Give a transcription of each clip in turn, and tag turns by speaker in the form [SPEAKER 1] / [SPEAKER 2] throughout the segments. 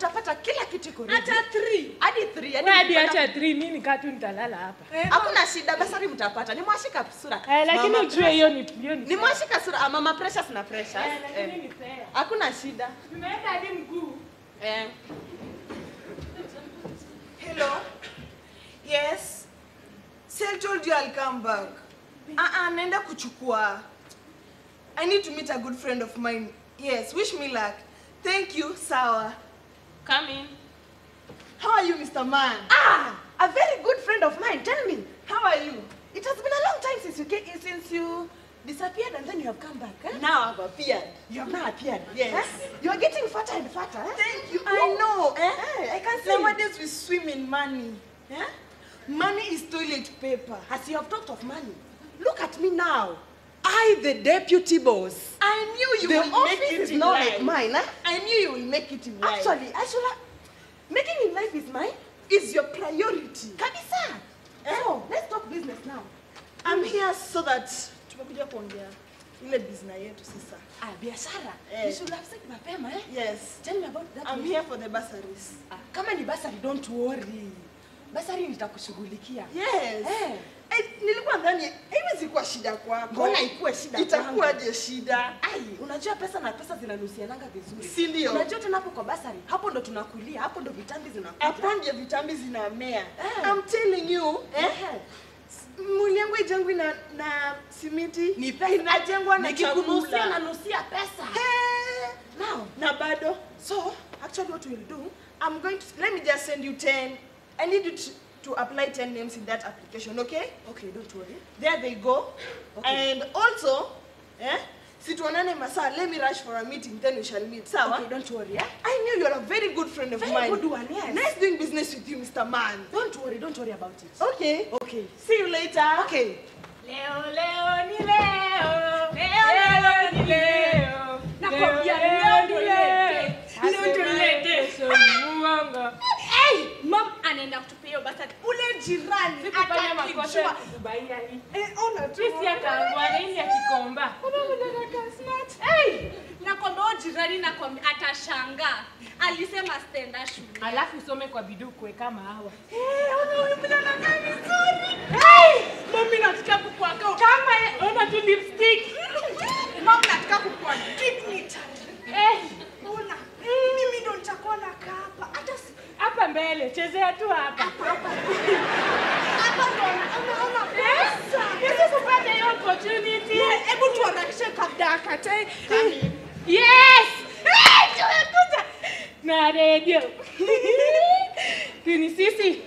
[SPEAKER 1] Mtapata kila kitu kuri.
[SPEAKER 2] Hata 3.
[SPEAKER 1] Hadi 3.
[SPEAKER 3] Hadi acha 3 mimi nikatu nitalala hapa.
[SPEAKER 1] Hakuna shida basari mtapata. Ni mwashika sura.
[SPEAKER 3] Lakini ujue hiyo ni
[SPEAKER 1] ni mwashika sura mama Precious na Precious.
[SPEAKER 3] Lakini ni fair.
[SPEAKER 1] Hakuna shida.
[SPEAKER 3] Tumeenda hadi mguu.
[SPEAKER 2] Hello. Yes. Sel told you I'll come back. Naenda kuchukua. I need to meet a good friend of mine. Yes, wish me luck. Thank you, sawa.
[SPEAKER 1] Come in.
[SPEAKER 2] How are you, Mr. Man?
[SPEAKER 1] A very good friend of mine. Tell me,
[SPEAKER 2] How are you?
[SPEAKER 1] it has been a long time since you disappeared and then you have come back.
[SPEAKER 2] Now I've appeared.
[SPEAKER 1] You have now appeared.
[SPEAKER 2] Yes.
[SPEAKER 1] You are getting fatter and fatter.
[SPEAKER 2] Thank you. I know.
[SPEAKER 1] I can see.
[SPEAKER 2] Nowadays we swim in money. Money is toilet paper.
[SPEAKER 1] As you have talked of money, look at me now. I, the deputy boss.
[SPEAKER 2] I knew you
[SPEAKER 1] The
[SPEAKER 2] will make
[SPEAKER 1] office
[SPEAKER 2] it
[SPEAKER 1] is
[SPEAKER 2] in
[SPEAKER 1] not
[SPEAKER 2] life.
[SPEAKER 1] like mine.
[SPEAKER 2] I knew you will make it in life.
[SPEAKER 1] Actually, making in life is mine.
[SPEAKER 2] Is your priority.
[SPEAKER 1] Kabisa. So, let's talk business now.
[SPEAKER 2] I'm here so that tumekuja kuongea ile business yetu sasa.
[SPEAKER 1] Biashara. You should have said mapema,
[SPEAKER 2] Yes.
[SPEAKER 1] Tell me about that.
[SPEAKER 2] I'm here for the bursaries.
[SPEAKER 1] Kama ni basari, don't worry. Basari nitakushughulikia.
[SPEAKER 2] Yes. Nilikuwa ndani haiwezi kuwa shida kwako.
[SPEAKER 1] Mbona ikuwe shida kwangu?
[SPEAKER 2] Itakuwaje shida?
[SPEAKER 1] Unajua pesa na pesa zinanusiananga vizuri.
[SPEAKER 2] Si ndio?
[SPEAKER 1] Unajua tena hapo kwa basari, hapo ndo tunakulia, hapo ndo vitambi zinakuja.
[SPEAKER 2] Hapo ndio vitambi zinamea. I'm telling you, mwili yangu ijengwi na simiti.
[SPEAKER 1] Ni pesa
[SPEAKER 2] inajengwa na
[SPEAKER 1] nikikunusia na nusia pesa.
[SPEAKER 2] Now, na bado.
[SPEAKER 1] So, actually what we'll do,
[SPEAKER 2] I'm going to, let me just send you 10. I need you to apply 10 names in that application, okay?
[SPEAKER 1] Okay, don't worry.
[SPEAKER 2] There they go.
[SPEAKER 1] Okay.
[SPEAKER 2] And also, situonane masaa, let me rush for a meeting, then we shall meet. Sawa?
[SPEAKER 1] Okay, don't worry.
[SPEAKER 2] I knew you're a very good friend of mine.
[SPEAKER 1] Very good one, yes.
[SPEAKER 2] Nice doing business with you, Mr. Man.
[SPEAKER 1] Don't worry about it.
[SPEAKER 2] Okay.
[SPEAKER 1] Okay.
[SPEAKER 2] See you later.
[SPEAKER 1] Okay.
[SPEAKER 3] Leo ni leo. Leo ni leo.
[SPEAKER 2] Nakwambia
[SPEAKER 3] leo
[SPEAKER 2] leo
[SPEAKER 3] ndio
[SPEAKER 2] leo.
[SPEAKER 3] Muongo.
[SPEAKER 2] Mom anaenda kutupia basi ule jirani
[SPEAKER 3] Sikufanya makosa kukubaia hii.
[SPEAKER 2] Ona tu.
[SPEAKER 3] Sisi akaangua nini akikomba.
[SPEAKER 2] Nakwambia jirani nakwambia atashangaa. Alisema stenda shule.
[SPEAKER 3] Alafu usome kwa bidii kwe kama hawa.
[SPEAKER 2] Ona mjana gani nzuri. Mami nataka kukuaka.
[SPEAKER 3] Kama ona tu lipstick.
[SPEAKER 2] Mami nataka kukuaka dignitary. Ona. Mimi ndo nitakuwa na kapa. Hata
[SPEAKER 3] hapa mbele, chezea tu hapa.
[SPEAKER 2] Hapa ndo ona pesa.
[SPEAKER 3] Yesu kupata hiyo opportunity.
[SPEAKER 2] Hebu tuharakishe kabla akatae.
[SPEAKER 3] Yes! Tunakuja na radio. Ni sisi.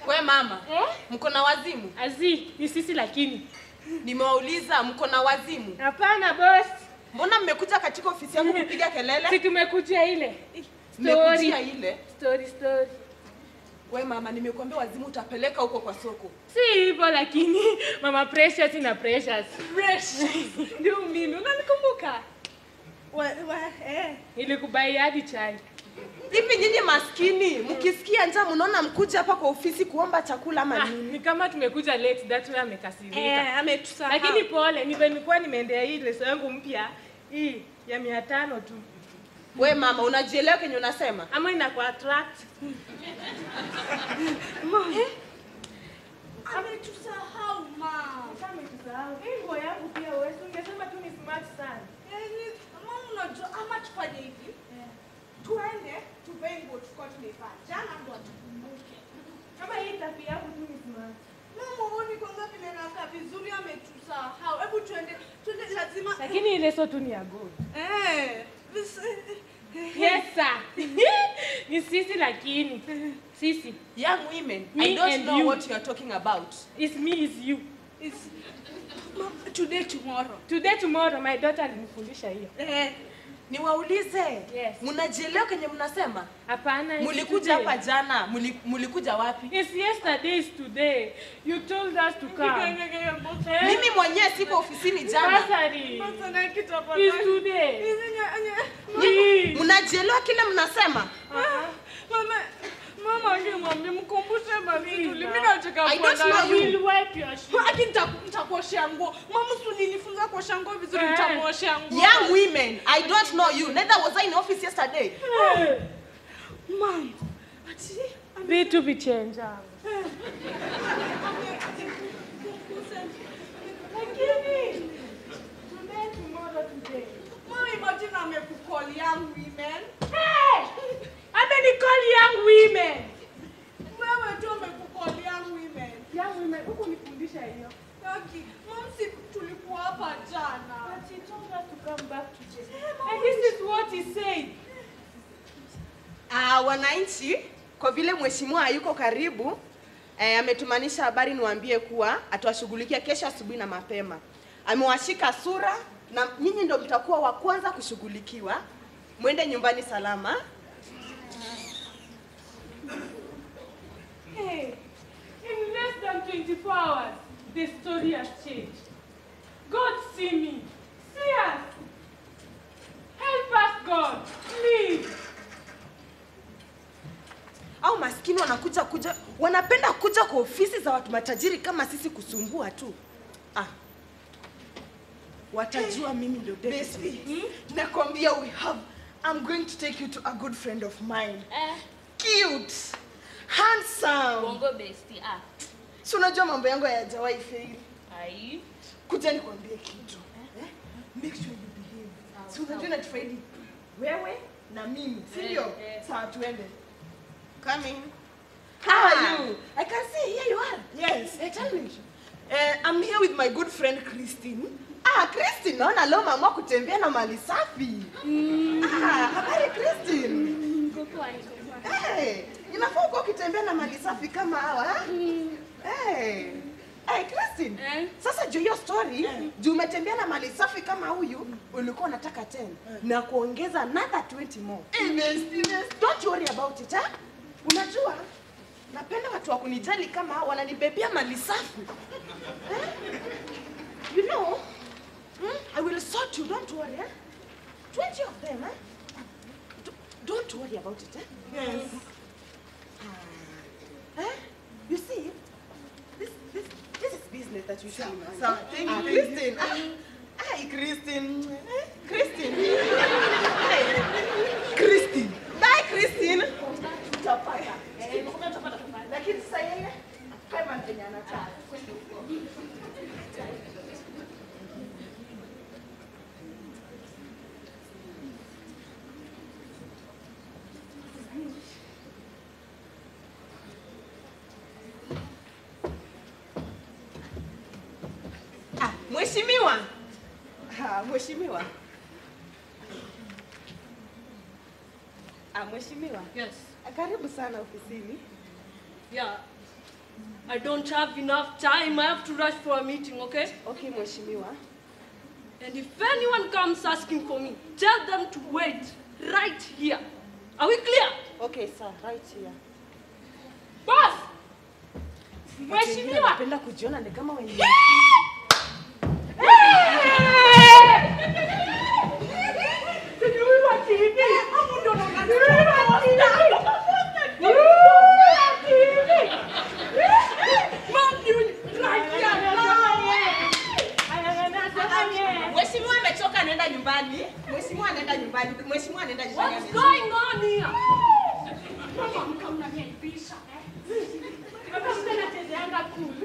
[SPEAKER 1] We mama, mko na wazimu?
[SPEAKER 3] Ni sisi lakini.
[SPEAKER 1] Nimewauliza mko na wazimu?
[SPEAKER 3] Hapana boss.
[SPEAKER 1] Mbona mmekuja katika ofisi yangu kupiga kelele?
[SPEAKER 3] Si tumekuja ile.
[SPEAKER 1] Mmekuja ile?
[SPEAKER 3] Story.
[SPEAKER 1] We mama, nimekuambia wazimu utapeleka huko kwa soko.
[SPEAKER 3] Si hivyo lakini mama Precious na Precious. Ndio mimi, unanikumbuka? Nilikubai hadi chai.
[SPEAKER 1] Hivi nyinyi maskini, mkisikia njaa mnaona mkuja hapa kwa ofisi kuomba chakula ama nini?
[SPEAKER 3] Ni kama tumekuja late, that way amekasirika.
[SPEAKER 2] Ametusahau.
[SPEAKER 3] Lakini pole, nilikuwa nimeendea hii leso yangu mpya hii ya 500 tu.
[SPEAKER 1] We mama, unajielewa kenye unasema?
[SPEAKER 3] Ama inakuwa attract.
[SPEAKER 2] Ametusahau mama.
[SPEAKER 3] Ametusahau. Hii nguo yangu pia wewe ungesema tu ni smart sana.
[SPEAKER 2] Mama unajua ama tufanye hivi. Tuende tuvae nguo tukao tumevaa. Jana ndo atukumbuke.
[SPEAKER 3] Kama hii tapi yangu tu ni smart.
[SPEAKER 2] Mama uone kwanza vile nakaa vizuri ametusahau. Hebu tuende lazima.
[SPEAKER 3] Lakini ile so tu ni ya gold. Yes sir. Ni sisi lakini. Sisi.
[SPEAKER 1] Young women,
[SPEAKER 3] Me
[SPEAKER 1] I don't
[SPEAKER 3] and
[SPEAKER 1] know
[SPEAKER 3] you.
[SPEAKER 1] what you are talking about.
[SPEAKER 3] It's me, it's you.
[SPEAKER 2] It's today
[SPEAKER 3] tomorrow my daughter alinifundisha hiyo.
[SPEAKER 1] Niwaulize.
[SPEAKER 3] Yes.
[SPEAKER 1] Mnajielewa kenye mnasema?
[SPEAKER 3] Hapana.
[SPEAKER 1] Mlikuja hapa jana, mlikuja wapi?
[SPEAKER 3] It's yesterday is today. You told us to come.
[SPEAKER 1] Mimi mwenyewe siko ofisini jana.
[SPEAKER 3] It's today.
[SPEAKER 1] Mnajielewa kile mnasema?
[SPEAKER 2] Mama angemwambia mkumbushe mami tuli. Mimi nataka
[SPEAKER 1] I don't know you.
[SPEAKER 3] Will wipe your shoes.
[SPEAKER 2] Haki nitakuoshea nguo. Mama ulinifunza kuosha nguo vizuri nitakuoshea nguo.
[SPEAKER 1] Young women, I don't know you. Neither was I in office yesterday day. Mom, ati
[SPEAKER 3] Vitu vichenja.
[SPEAKER 1] lakini today tomorrow today. Mom, imagine amekucall young women.
[SPEAKER 3] Hey! Amenicall young women.
[SPEAKER 1] Wewe tu amekucall young women.
[SPEAKER 3] Young women, huku nifundisha hiyo.
[SPEAKER 1] Kaki, mom si tulikuwa hapa jana.
[SPEAKER 3] But he told us to come back today. And this is what he said.
[SPEAKER 1] Wananchi, kwa vile mheshimiwa hayuko karibu, ametumanisha habari niwaambie kuwa atawashughulikia kesho asubuhi na mapema. Amewashika sura na nyinyi ndio mtakuwa wa kwanza kushughulikiwa. Mwende nyumbani salama.
[SPEAKER 3] Hey, in less than 24 hours, the story has changed. God, see me. See us. Help us, God. Please.
[SPEAKER 1] Au maskini wanapenda kuja kwa ofisi za watu matajiri kama sisi kusumbua tu. Watajua mimi ndio deputy. Nakwambia I'm going to take you to a good friend of mine. Cute. Handsome.
[SPEAKER 4] Bongo bestie.
[SPEAKER 1] Si unajua mambo yangu hayajawahi fail.
[SPEAKER 4] Ai.
[SPEAKER 1] Kuja nikwambie kitu. Make sure you behave. Si unajua na Friday. Wewe na mimi, si ndio? Sawa tuende. Come in. How are you? I can see here you are. Yes. Tell me. I'm here with my good friend Christine. Christine, naona leo mama kutembea na mali safi. Habari Christine. Hey, inafaa uko ukitembea na mali safi kama hawa. Hey, Christine. Sasa juu hiyo story, juu umetembea na mali safi kama huyu, ulikuwa unataka 10 na kuongeza another 20 more. Don't worry about it, Unajua, napenda watu wa kunijali kama hawa wananibebea mali safi. You know, I will sort you, don't worry, 20 of them, Don't worry about it, Yes. You see, this is business that you should know. So, thank you, Christine. Hi, Christine. Christine. Christine. Bye, Christine. Utapata. Lakini sasa yeye kama mpenye anataka. Mheshimiwa. Mheshimiwa. Mheshimiwa.
[SPEAKER 4] Yes.
[SPEAKER 1] Karibu sana ofisini.
[SPEAKER 4] Yeah. I don't have enough time. I have to rush for a meeting, okay?
[SPEAKER 1] Okay, Mheshimiwa.
[SPEAKER 4] And if anyone comes asking for me, tell them to wait right here. Are we clear?
[SPEAKER 1] Okay, sir. Right here.
[SPEAKER 4] Boss!
[SPEAKER 1] Mheshimiwa. Napenda kujiona ni kama wenyewe. Mheshimiwa amechoka anaenda nyumbani. Mheshimiwa anaenda nyumbani. Mheshimiwa anaenda nyumbani.
[SPEAKER 4] What's going on here?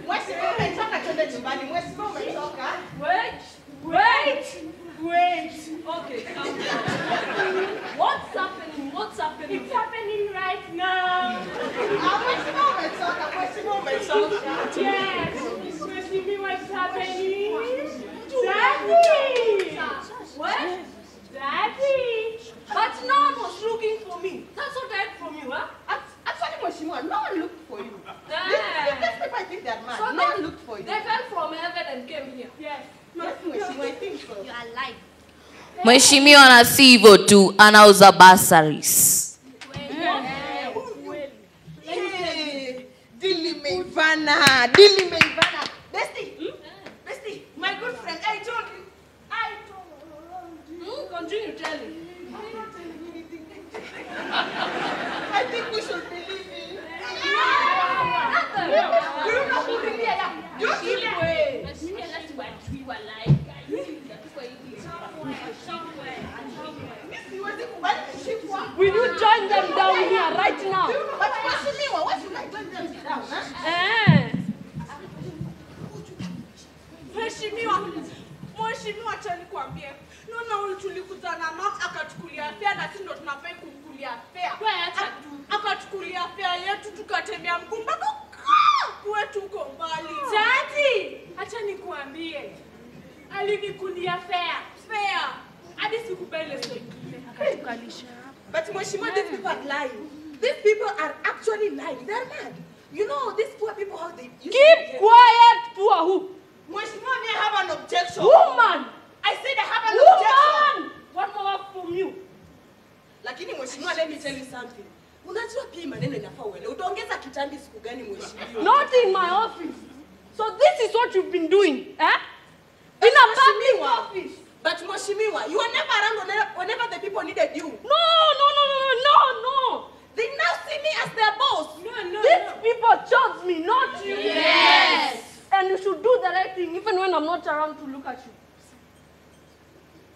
[SPEAKER 1] Mheshimiwa amechoka twende nyumbani. Mheshimiwa amechoka.
[SPEAKER 4] Wait. Okay, calm down. What's happening?
[SPEAKER 3] It's happening right now.
[SPEAKER 1] Mheshimiwa amechoka.
[SPEAKER 3] Yes. Mheshimiwa, what's happening? Daddy!
[SPEAKER 4] What?
[SPEAKER 3] Daddy!
[SPEAKER 4] But no one was looking for me. That's what I heard from you, huh?
[SPEAKER 1] Actually, Mheshimiwa, no one looked for you.
[SPEAKER 4] Yeah.
[SPEAKER 1] These people, I think they're mad.
[SPEAKER 4] So
[SPEAKER 1] No one looked for you.
[SPEAKER 4] They fell from heaven and came here.
[SPEAKER 3] Yes.
[SPEAKER 1] Yes, Mheshimiwa, I think so.
[SPEAKER 4] You are lying.
[SPEAKER 5] Mheshimiwa na si hivyo tu, anauza bursaries.
[SPEAKER 1] Dili meivana. Bestie, my good friend, I told you.
[SPEAKER 4] Continue telling.
[SPEAKER 1] I'm not telling you anything. I think we should believe him. Siwezi kubali kushikwa.
[SPEAKER 4] Will you join them down here right now?
[SPEAKER 1] But Mheshimiwa, why should I join them down? Huh?
[SPEAKER 3] Mheshimiwa, acha nikwambie. Naona tulikuja na Max akatukulia fare na sisi ndo tunafai kumkulia fare. Akatukulia fare yetu tukatembea mguu mpaka kwetu uko mbali. Tati, acha nikwambie. Alinikulia fare. Hadi sikupele sio ingine akatukalisha.
[SPEAKER 2] But Mheshimiwa, these people are lying. These people are actually lying. They're mad. You know, these poor people, how they...
[SPEAKER 4] Keep quiet, poor who?
[SPEAKER 2] Mheshimiwa, I have an objection.
[SPEAKER 4] Woman!
[SPEAKER 2] I said I have an objection.
[SPEAKER 4] One more from you.
[SPEAKER 2] Lakini Mheshimiwa, let me tell you something. Unajua pia maneno inafaa uele. Utaongeza kitambi siku gani Mheshimiwa?
[SPEAKER 4] Not in my office. So this is what you've been doing, eh? In a public office.
[SPEAKER 2] But Mheshimiwa, you were never around whenever the people needed you.
[SPEAKER 4] No.
[SPEAKER 2] They now see me as their boss.
[SPEAKER 4] These people chose me, not you.
[SPEAKER 5] Yes.
[SPEAKER 4] And you should do the right thing even when I'm not around to look at you.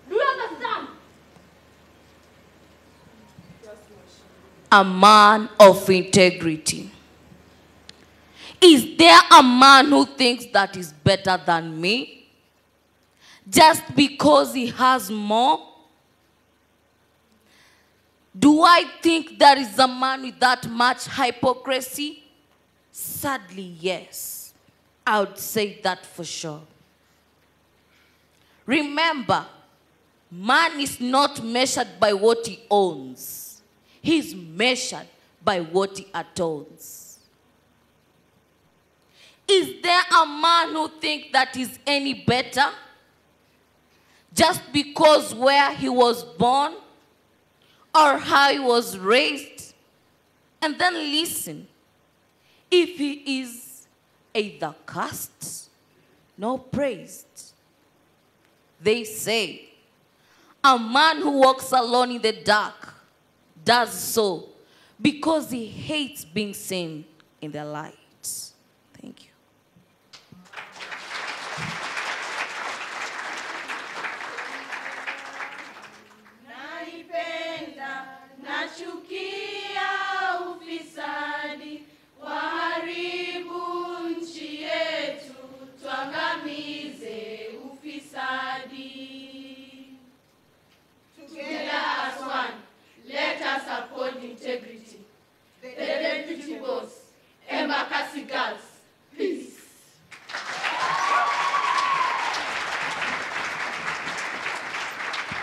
[SPEAKER 4] Do you understand?
[SPEAKER 5] A man of integrity. Is there a man who thinks that is better than me? Just because he has more? Do I think there is a man with that much hypocrisy? Sadly, yes. I would say that for sure. Remember, man is not measured by what he owns. He's measured by what he atones. Is there a man who thinks that he's any better? Just because where he was born or how he was raised? And then listen, if he is either cursed nor praised, they say, a man who walks alone in the dark does so because he hates being seen in the light. Thank you.
[SPEAKER 3] Naipenda, nachukia ufisadi, waharibu nchi yetu, tuangamize ufisadi. Together as one, let us uphold integrity. The deputy boss, Embakasi Girls, please.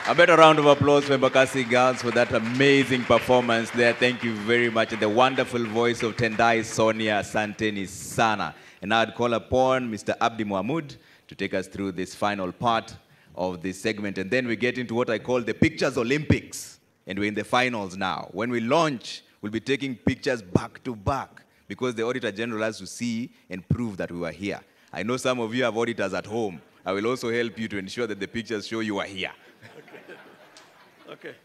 [SPEAKER 6] A better round of applause for Embakasi Girls for that amazing performance there. Thank you very much. And the wonderful voice of Tendai Sonia Santeni Sana. And I'd call upon Mr. Abdi Mohamud to take us through this final part of this segment. And then we get into what I call the Pictures Olympics. And we're in the finals now. When we launch, we'll be taking pictures back to back because the Auditor General has to see and prove that we were here. I know some of you have auditors at home. I will also help you to ensure that the pictures show you are here.
[SPEAKER 7] Okay.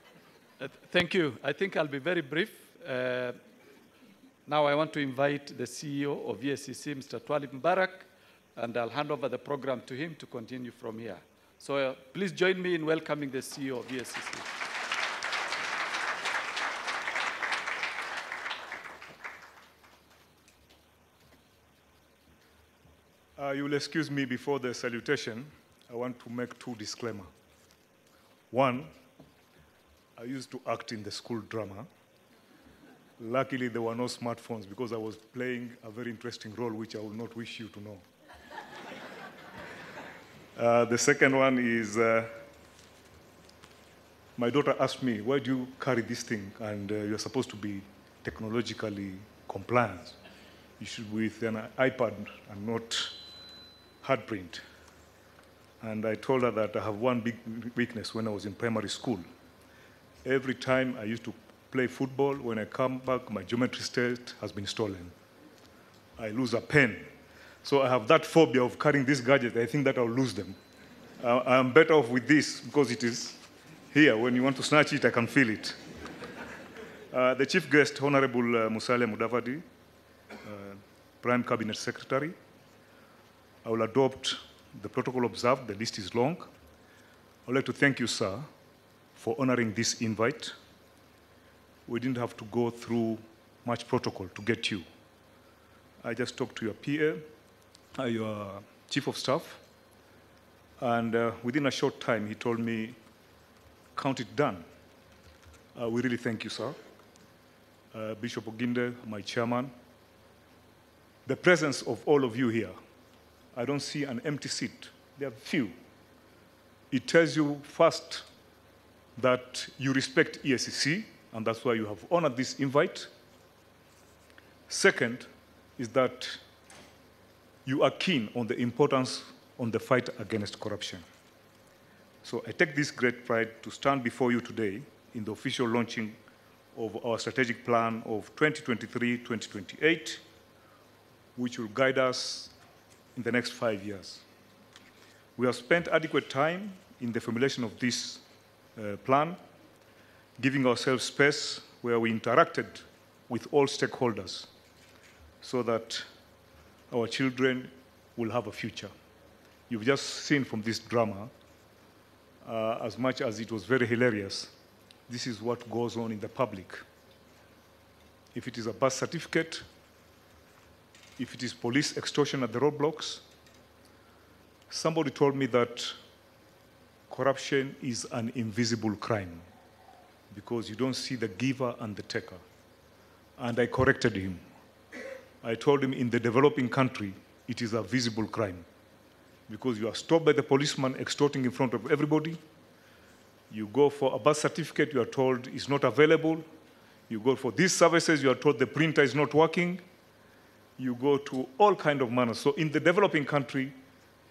[SPEAKER 7] Thank you. I think I'll be very brief. Now I want to invite the CEO of EACC, Mr. Twalib Mbarak, and I'll hand over the program to him to continue from here. So please join me in welcoming the CEO of EACC.
[SPEAKER 8] You will excuse me before the salutation. I want to make two disclaimers. One, I used to act in the school drama. Luckily, there were no smartphones because I was playing a very interesting role, which I will not wish you to know. The second one is, my daughter asked me, why do you carry this thing? And you're supposed to be technologically compliant. You should be with an iPad and not hard print. And I told her that I have one big weakness when I was in primary school. Every time I used to play football, when I come back, my geometry set has been stolen. I lose a pen. So I have that phobia of carrying this gadget. I think that I'll lose them. I'm better off with this because it is here. When you want to snatch it, I can feel it. The chief guest, Honorable Musalia Mudavadi, Prime Cabinet Secretary. I will adopt the protocol observed. The list is long. I would like to thank you, sir, for honoring this invite. we didn't have to go through much protocol to get you. I just talked to your PA, your chief of staff, and within a short time, he told me, count it done. We really thank you, sir. Bishop Oginde, my chairman. The presence of all of you here, I don't see an empty seat. There are few. It tells you first that you respect EACC, and that's why you have honored this invite. Second is that you are keen on the importance on the fight against corruption. So I take this great pride to stand before you today in the official launching of our strategic plan of 2023-2028, which will guide us in the next 5 years. We have spent adequate time in the formulation of this plan, giving ourselves space where we interacted with all stakeholders so that our children will have a future. You've just seen from this drama, as much as it was very hilarious, this is what goes on in the public. If it is a birth certificate, if it is police extortion at the roadblocks, somebody told me that corruption is an invisible crime because you don't see the giver and the taker. And I corrected him. I told him in the developing country, it is a visible crime because you are stopped by the policeman extorting in front of everybody. You go for a birth certificate, you are told it's not available. You go for these services, you are told the printer is not working. You go to all kinds of manners. So in the developing country,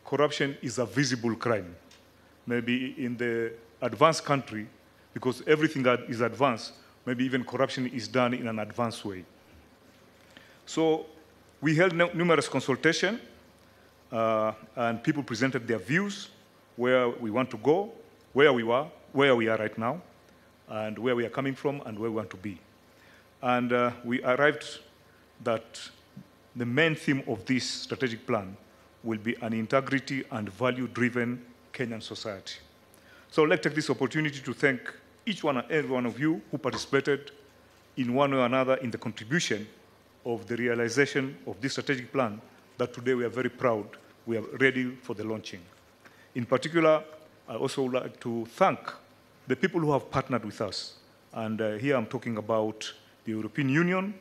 [SPEAKER 8] corruption is a visible crime. Maybe in the advanced country, because everything that is advanced, maybe even corruption is done in an advanced way. So we held numerous consultations, and people presented their views, where we want to go, where we were, where we are right now, and where we are coming from, and where we want to be. And we arrived that the main theme of this strategic plan will be an integrity and value-driven Kenyan society. So let's take this opportunity to thank each one and every one of you who participated in one way or another in the contribution of the realization of this strategic plan that today we are very proud we are ready for the launching. In particular, I also would like to thank the people who have partnered with us. And here I'm talking about the European Union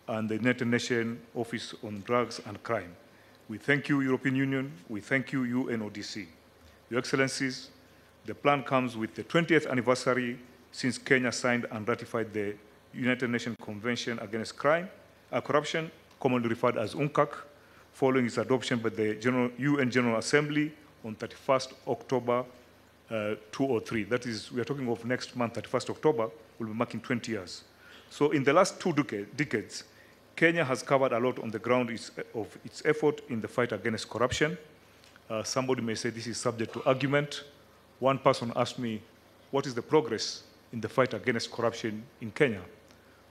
[SPEAKER 8] and the United Nations Office on Drugs and Crime. We thank you, European Union. We thank you, UNODC. Your Excellencies, the plan comes with the 20th anniversary since Kenya signed and ratified the United Nations Convention Against Corruption, commonly referred as UNCAC, following its adoption by the UN General Assembly on 31st October 2003. That is, we are talking of next month, 31st October, we'll be marking 20 years. So in the last two decades, Kenya has covered a lot on the ground of its effort in the fight against corruption. Somebody may say this is subject to argument. One person asked me, what is the progress in the fight against corruption in Kenya?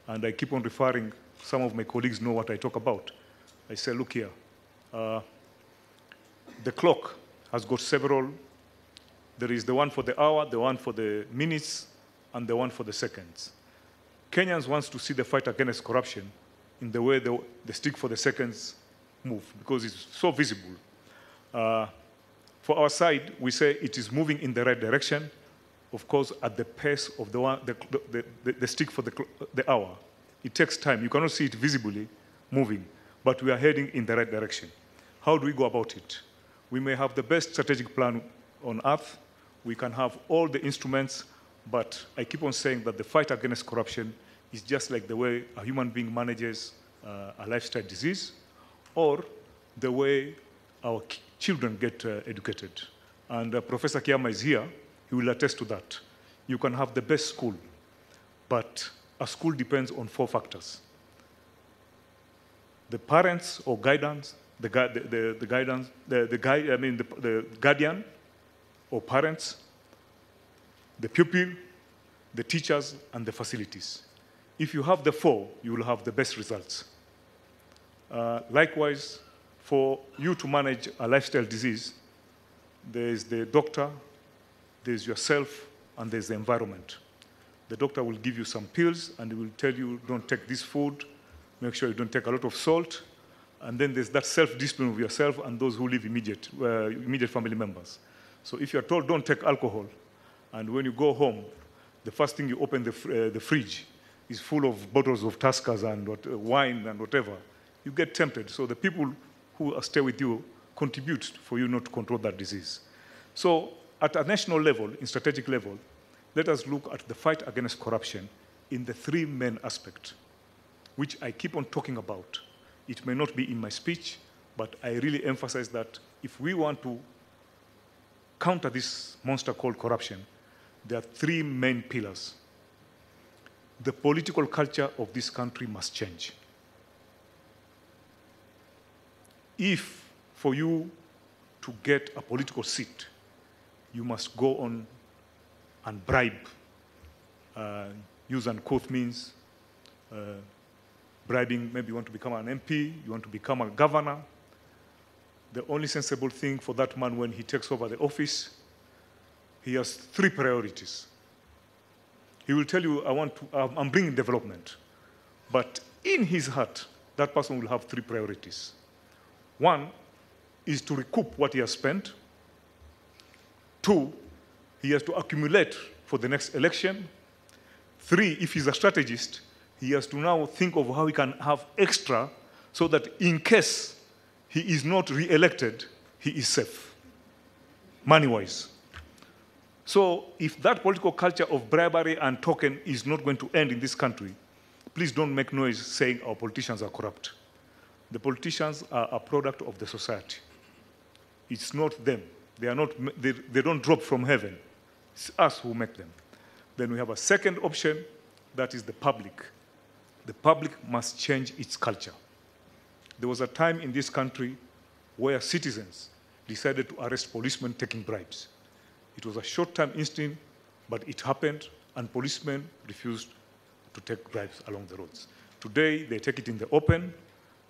[SPEAKER 8] And I keep on referring, some of my colleagues know what I talk about. I say, look here, the clock has got several. There is the one for the hour, the one for the minutes, and the one for the seconds. Kenyans want to see the fight against corruption in the way the stick for the seconds move, because it's so visible. For our side, we say it is moving in the right direction, of course, at the pace of the stick for the hour. It takes time. You cannot see it visibly moving, but we are heading in the right direction. How do we go about it? We may have the best strategic plan on earth. We can have all the instruments, but I keep on saying that the fight against corruption is just like the way a human being manages a lifestyle disease, or the way our children get educated. And Professor Kiama is here. He will attest to that. You can have the best school, but a school depends on 4 factors. The parents or guidance, the guardian or parents, the pupil, the teachers, and the facilities. If you have the 4, you will have the best results. Likewise, for you to manage a lifestyle disease, there is the doctor, there's yourself, and there's the environment. The doctor will give you some pills and he will tell you, don't take this food, make sure you don't take a lot of salt. And then there's that self-discipline of yourself and those who live immediate family members. So if you're told don't take alcohol, and when you go home, the first thing you open the fridge is full of bottles of Tuskers and wine and whatever, you get tempted. So the people who stay with you contribute for you not to control that disease. So at a national level, in strategic level, let us look at the fight against corruption in the three main aspects, which I keep on talking about. It may not be in my speech, but I really emphasize that if we want to counter this monster called corruption, there are three main pillars. The political culture of this country must change. If for you to get a political seat, you must go on and bribe, use uncouth means, bribing, maybe you want to become an MP, you want to become a governor. The only sensible thing for that man when he takes over the office, he has three priorities. He will tell you, I'm bringing development. But in his heart, that person will have three priorities. One is to recoup what he has spent. Two, he has to accumulate for the next election. Three, if he's a strategist, he has to now think of how he can have extra so that in case he is not re-elected, he is safe, money-wise. So if that political culture of bribery and token is not going to end in this country, please don't make noise saying our politicians are corrupt. The politicians are a product of the society. It's not them. They don't drop from heaven. It's us who make them. Then we have a second option, that is the public. The public must change its culture. There was a time in this country where citizens decided to arrest policemen taking bribes. It was a short-term incident, but it happened, and policemen refused to take bribes along the roads. Today, they take it in the open,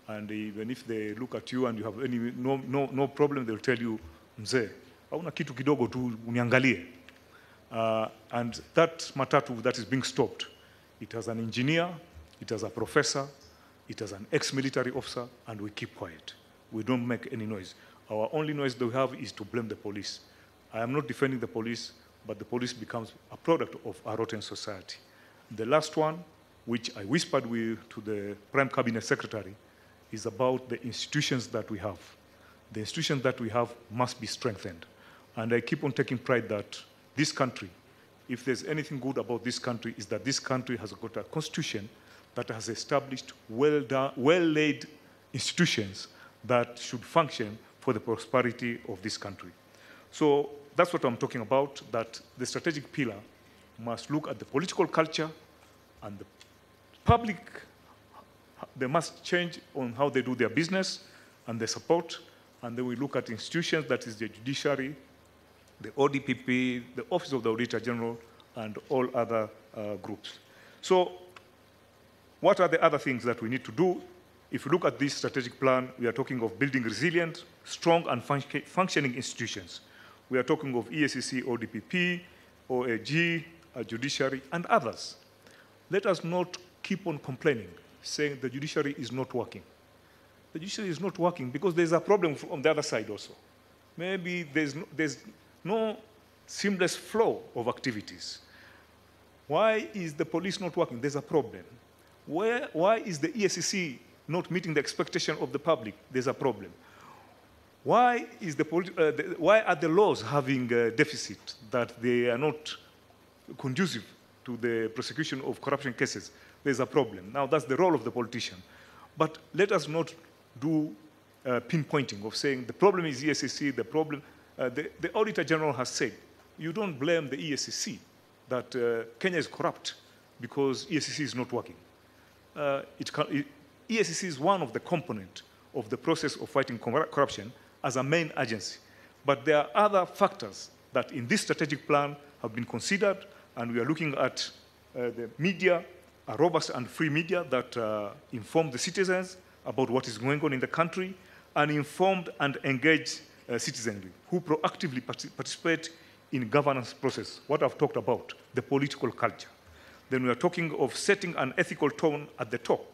[SPEAKER 8] and even if they look at you and you have no problem, they'll tell you, mzee, hauna kitu kidogo tu uniangalie. And that matatu that is being stopped, it has an engineer, it has a professor, it has an ex-military officer, and we keep quiet. We don't make any noise. Our only noise that we have is to blame the police. I am not defending the police, but the police becomes a product of a rotten society. The last one, which I whispered to the Prime Cabinet Secretary, is about the institutions that we have. The institutions that we have must be strengthened. And I keep on taking pride that this country, if there's anything good about this country, is that this country has got a constitution that has established well-laid institutions that should function for the prosperity of this country. So that's what I'm talking about, that the strategic pillar must look at the political culture, and the public, they must change on how they do their business and their support, and then we look at institutions, that is the judiciary, the ODPP, the Office of the Auditor General, and all other groups. So what are the other things that we need to do? If you look at this strategic plan, we are talking of building resilient, strong, and functioning institutions. We are talking of EACC, ODPP, OAG, judiciary, and others. Let us not keep on complaining, saying the judiciary is not working. The judiciary is not working because there's a problem on the other side also. Maybe there's no seamless flow of activities. Why is the police not working? There's a problem. Why is the EACC not meeting the expectation of the public? There's a problem. Why are the laws having a deficit, that they are not conducive to the prosecution of corruption cases? There's a problem. Now, that's the role of the politician. But let us not do pinpointing of saying the problem is EACC, the problem. The Auditor General has said, you don't blame the EACC that Kenya is corrupt because EACC is not working. EACC is one of the components of the process of fighting corruption as a main agency. But there are other factors that in this strategic plan have been considered, and we are looking at the media, a robust and free media that inform the citizens about what is going on in the country, and informed and engaged citizenry who proactively participate in governance process, what I've talked about, the political culture. Then we are talking of setting an ethical tone at the top.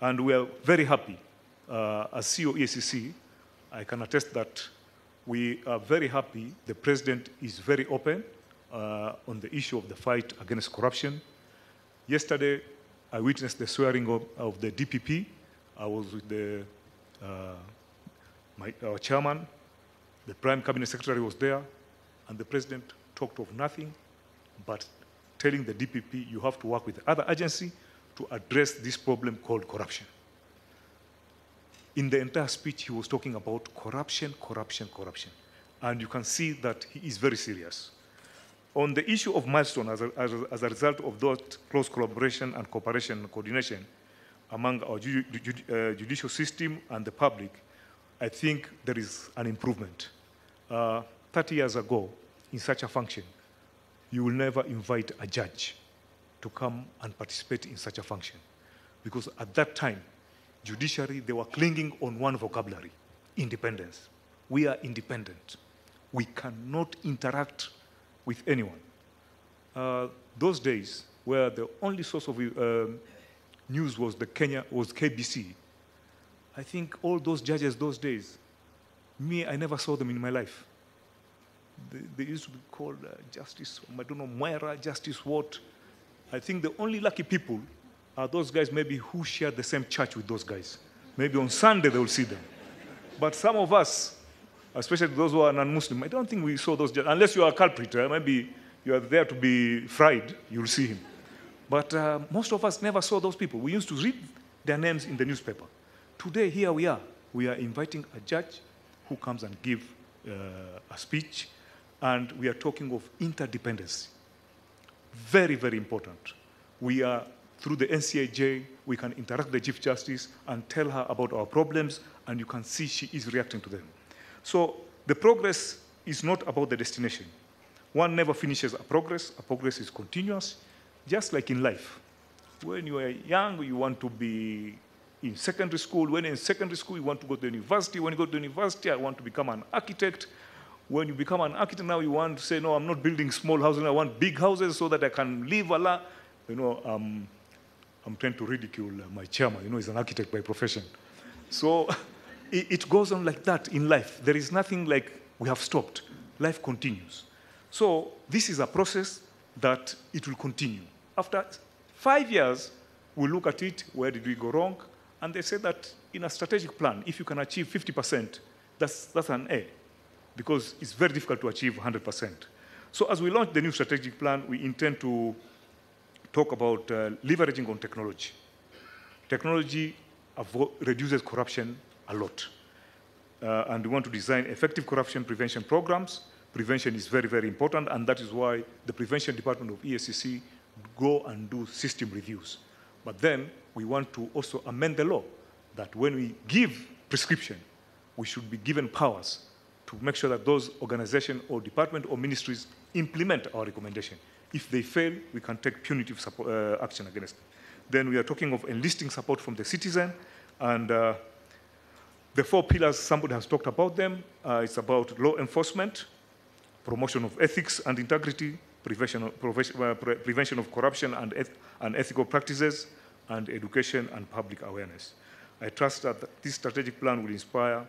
[SPEAKER 8] And we are very happy. As CEO EACC, I can attest that we are very happy. The president is very open on the issue of the fight against corruption. Yesterday, I witnessed the swearing of the DPP. I was with our chairman, the Prime Cabinet Secretary was there, and the president talked of nothing but telling the DPP, you have to work with the other agency to address this problem called corruption. In the entire speech, he was talking about corruption, corruption, corruption. And you can see that he is very serious. On the issue of milestone, as a result of that close collaboration and cooperation and coordination among our judicial system and the public, I think there is an improvement. 30 years ago, in such a function, you will never invite a judge to come and participate in such a function. Because at that time, judiciary, they were clinging on one vocabulary, independence. We are independent. We cannot interact with anyone. Those days, where the only source of news was KBC, I think all those judges those days, I never saw them in my life. They used to be called Justice, I don't know, Moira, Justice what. I think the only lucky people are those guys maybe who share the same church with those guys. Maybe on Sunday they will see them. But some of us, especially those who are non-Muslim, I don't think we saw those judges. Unless you are a culprit, maybe you are there to be fried, you'll see him. But most of us never saw those people. We used to read their names in the newspaper. Today, here we are. We are inviting a judge who comes and gives a speech, and we are talking of interdependency. Very, very important. We are, through the NCAJ, we can interact with the Chief Justice and tell her about our problems, and you can see she is reacting to them. So the progress is not about the destination. One never finishes a progress is continuous, just like in life. When you are young, you want to be in secondary school. When in secondary school, you want to go to university. When you go to university, I want to become an architect. When you become an architect, now you want to say, no, I'm not building small houses. I want big houses so that I can live a lot. You know, I'm trying to ridicule my chairman. You know, he's an architect by profession. So it goes on like that in life. There is nothing like we have stopped. Life continues. So this is a process that it will continue. After 5 years, we'll look at it, where did we go wrong? And they say that in a strategic plan, if you can achieve 50%, that's an A, because it's very difficult to achieve 100%. So as we launch the new strategic plan, we intend to talk about leveraging on technology. Technology reduces corruption a lot. And we want to design effective corruption prevention programs. Prevention is very, very important, and that is why the Prevention Department of EACC go and do system reviews. But then we want to also amend the law that when we give prescription, we should be given powers to make sure that those organizations or departments or ministries implement our recommendation. If they fail, we can take punitive action against them. Then we are talking of enlisting support from the citizen, and the 4 pillars, somebody has talked about them. It's about law enforcement, promotion of ethics and integrity, prevention of corruption and ethical practices, and education and public awareness. I trust that this strategic plan will inspire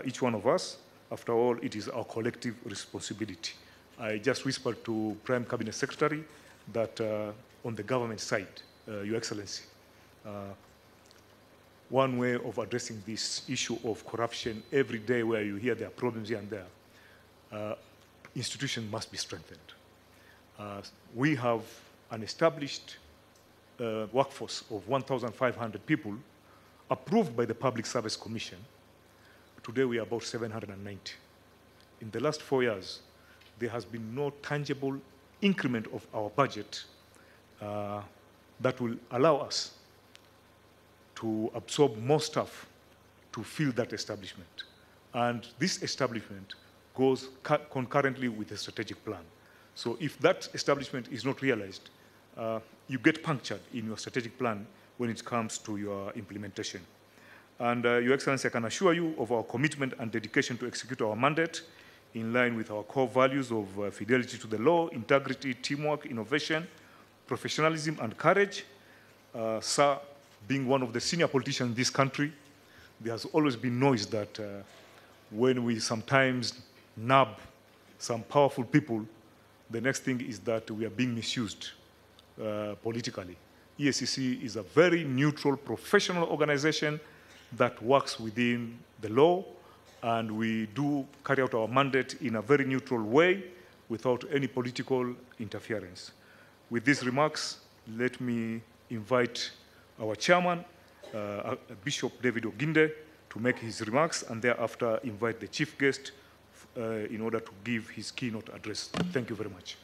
[SPEAKER 8] each one of us. After all, it is our collective responsibility. I just whispered to Prime Cabinet Secretary that on the government side, Your Excellency, one way of addressing this issue of corruption every day where you hear there are problems here and there, institutions must be strengthened. We have an established workforce of 1,500 people approved by the Public Service Commission. Today we are about 790. In the last 4 years, there has been no tangible increment of our budget that will allow us to absorb more staff to fill that establishment. And this establishment goes concurrently with the strategic plan. So if that establishment is not realized, you get punctured in your strategic plan when it comes to your implementation. And Your Excellency, I can assure you of our commitment and dedication to execute our mandate in line with our core values of fidelity to the law, integrity, teamwork, innovation, professionalism and courage. Sir, being one of the senior politicians in this country, there has always been noise that when we sometimes nab some powerful people, the next thing is that we are being misused politically. EACC is a very neutral, professional organization that works within the law, and we do carry out our mandate in a very neutral way without any political interference. With these remarks, let me invite our chairman, Bishop David Oginde, to make his remarks, and thereafter invite the chief guest in order to give his keynote address. Thank you very much.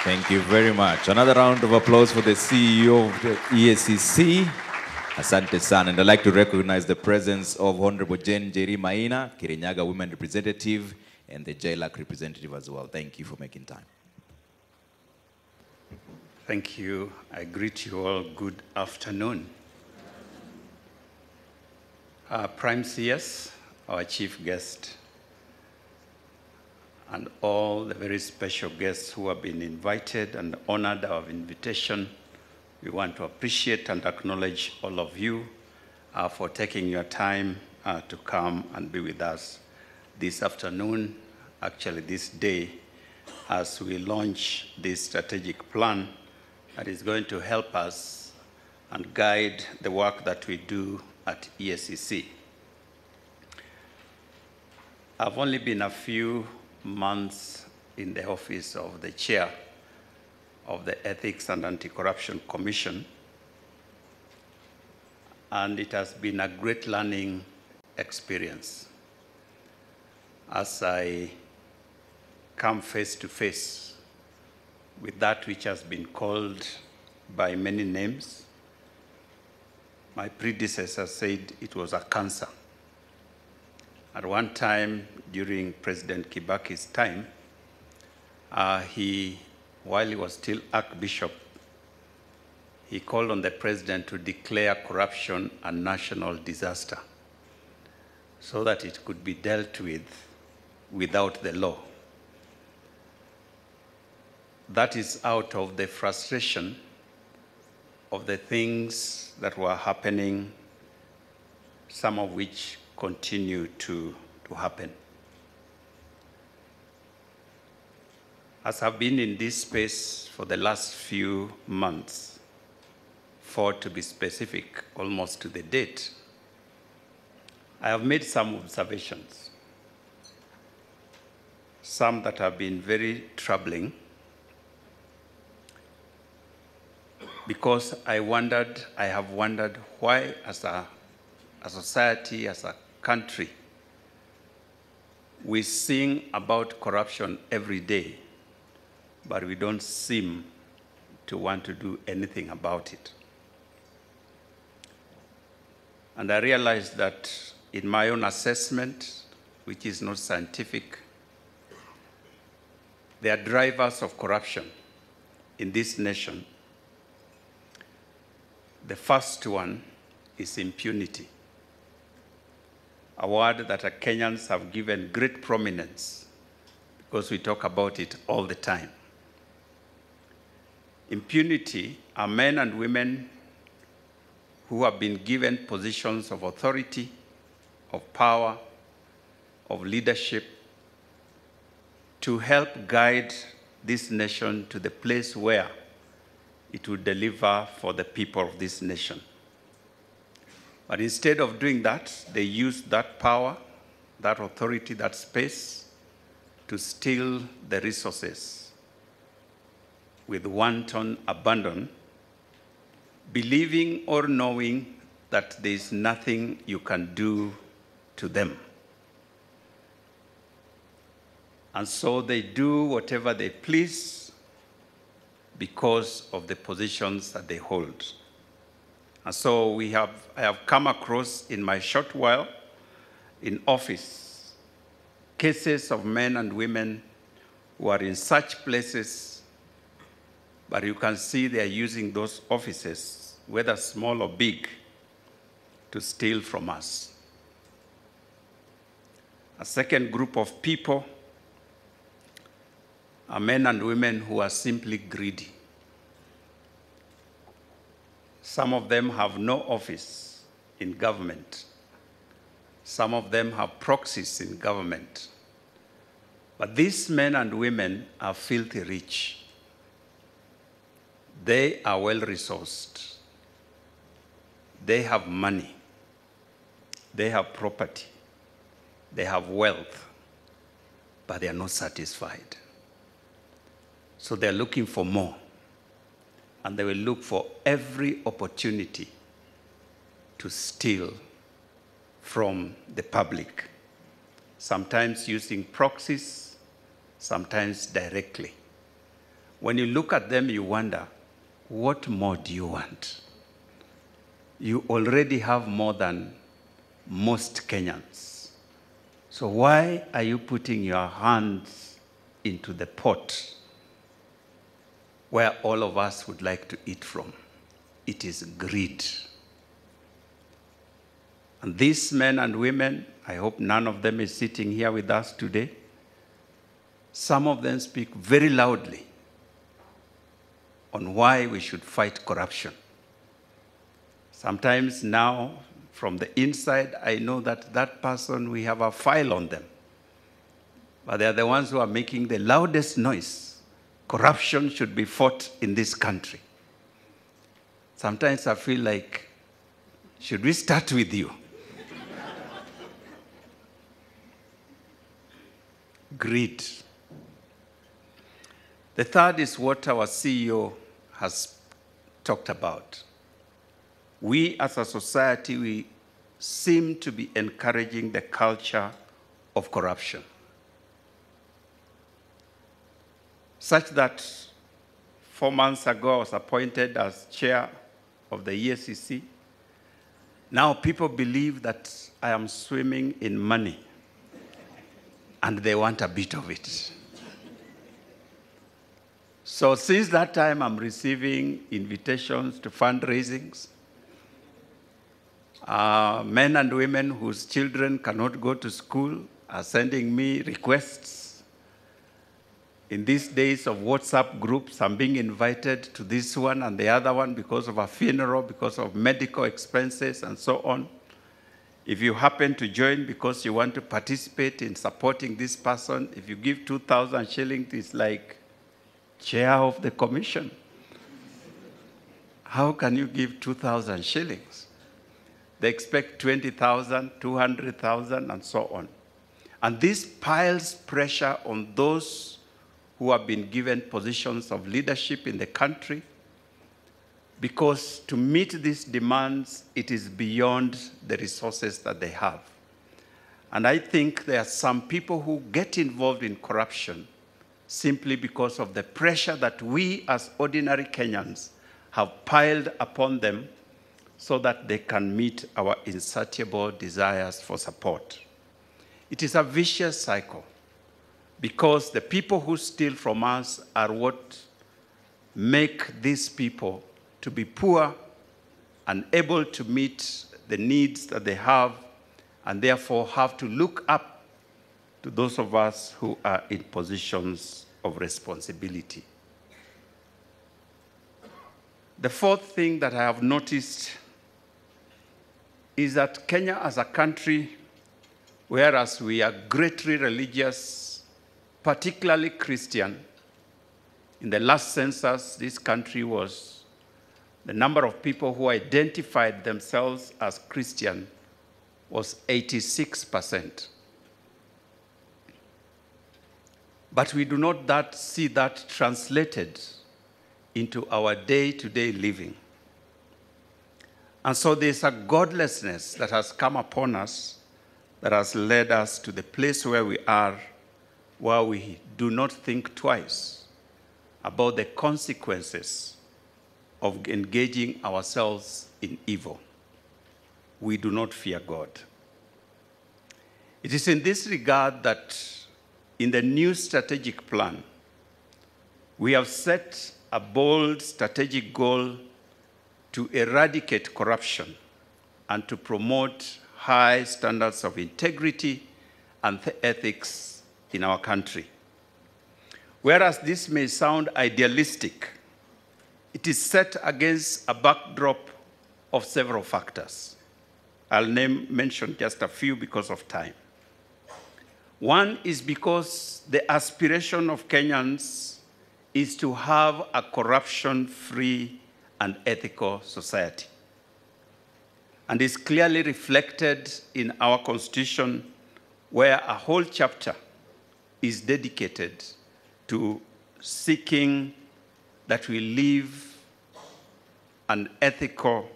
[SPEAKER 6] Thank you very much. Another round of applause for the CEO of the EACC, Asante San. And I'd like to recognize the presence of Honorable Jane Jerry Maina, Kirinyaga Women Representative, and the JLAC representative as well. Thank you for making time.
[SPEAKER 9] Thank you. I greet you all. Good afternoon. Prime CS, our chief guest, and all the very special guests who have been invited and honored our invitation. We want to appreciate and acknowledge all of you for taking your time to come and be with us this afternoon, actually this day, as we launch this strategic plan that is going to help us and guide the work that we do at EACC. I've only been a few months in the office of the chair of the Ethics and Anti-Corruption Commission, and it has been a great learning experience as I come face to face with that which has been called by many names. My predecessor said it was a cancer. At one time, during President Kibaki's time, while he was still Archbishop, he called on the president to declare corruption a national disaster so that it could be dealt with without the law. That is out of the frustration of the things that were happening, some of which continue to happen. As I've been in this space for the last few months, 4 to be specific, almost to the date, I have made some observations, some that have been very troubling, because I have wondered why as a society, as a country, we sing about corruption every day, but we don't seem to want to do anything about it. And I realized that in my own assessment, which is not scientific, there are drivers of corruption in this nation. The first one is impunity, a word that Kenyans have given great prominence because we talk about it all the time. Impunity are men and women who have been given positions of authority, of power, of leadership to help guide this nation to the place where it will deliver for the people of this nation. But instead of doing that, they use that power, that authority, that space to steal the resources with wanton abandon, believing or knowing that there is nothing you can do to them. And so they do whatever they please because of the positions that they hold. And so I have come across in my short while in office cases of men and women who are in such places, but you can see they are using those offices, whether small or big, to steal from us. A second group of people are men and women who are simply greedy. Some of them have no office in government. Some of them have proxies in government. But these men and women are filthy rich. They are well-resourced. They have money. They have property. They have wealth. But they are not satisfied. So they're looking for more. And they will look for every opportunity to steal from the public, sometimes using proxies, sometimes directly. When you look at them, you wonder, what more do you want? You already have more than most Kenyans. So why are you putting your hands into the pot where all of us would like to eat from? It is greed. And these men and women, I hope none of them is sitting here with us today. Some of them speak very loudly on why we should fight corruption. Sometimes now, from the inside, I know that that person, we have a file on them. But they're the ones who are making the loudest noise. Corruption should be fought in this country. Sometimes I feel like, should we start with you? Greed. The third is what our CEO has talked about. We as a society, we seem to be encouraging the culture of corruption, such that 4 months ago I was appointed as chair of the EACC. Now people believe that I am swimming in money and they want a bit of it. So since that time, I'm receiving invitations to fundraisings. Men and women whose children cannot go to school are sending me requests. In these days of WhatsApp groups, I'm being invited to this one and the other one because of a funeral, because of medical expenses, and so on. If you happen to join because you want to participate in supporting this person, if you give 2,000 shillings, it's like chair of the commission. How can you give 2,000 shillings? They expect 20,000, 200,000, and so on. And this piles pressure on those who have been given positions of leadership in the country, because to meet these demands, it is beyond the resources that they have. And I think there are some people who get involved in corruption simply because of the pressure that we as ordinary Kenyans have piled upon them so that they can meet our insatiable desires for support. It is a vicious cycle because the people who steal from us are what make these people to be poor, unable to meet the needs that they have, and therefore have to look up to those of us who are in positions of responsibility. The fourth thing that I have noticed is that Kenya as a country, whereas we are greatly religious, particularly Christian, in the last census, this country was, the number of people who identified themselves as Christian was 86%. But we do not see that translated into our day-to-day living. And so there's a godlessness that has come upon us that has led us to the place where we are, where we do not think twice about the consequences of engaging ourselves in evil. We do not fear God. It is in this regard that in the new strategic plan, we have set a bold strategic goal to eradicate corruption and to promote high standards of integrity and ethics in our country. Whereas this may sound idealistic, it is set against a backdrop of several factors. I'll mention just a few because of time. One is because the aspiration of Kenyans is to have a corruption-free and ethical society. And is clearly reflected in our Constitution, where a whole chapter is dedicated to seeking that we live an ethical,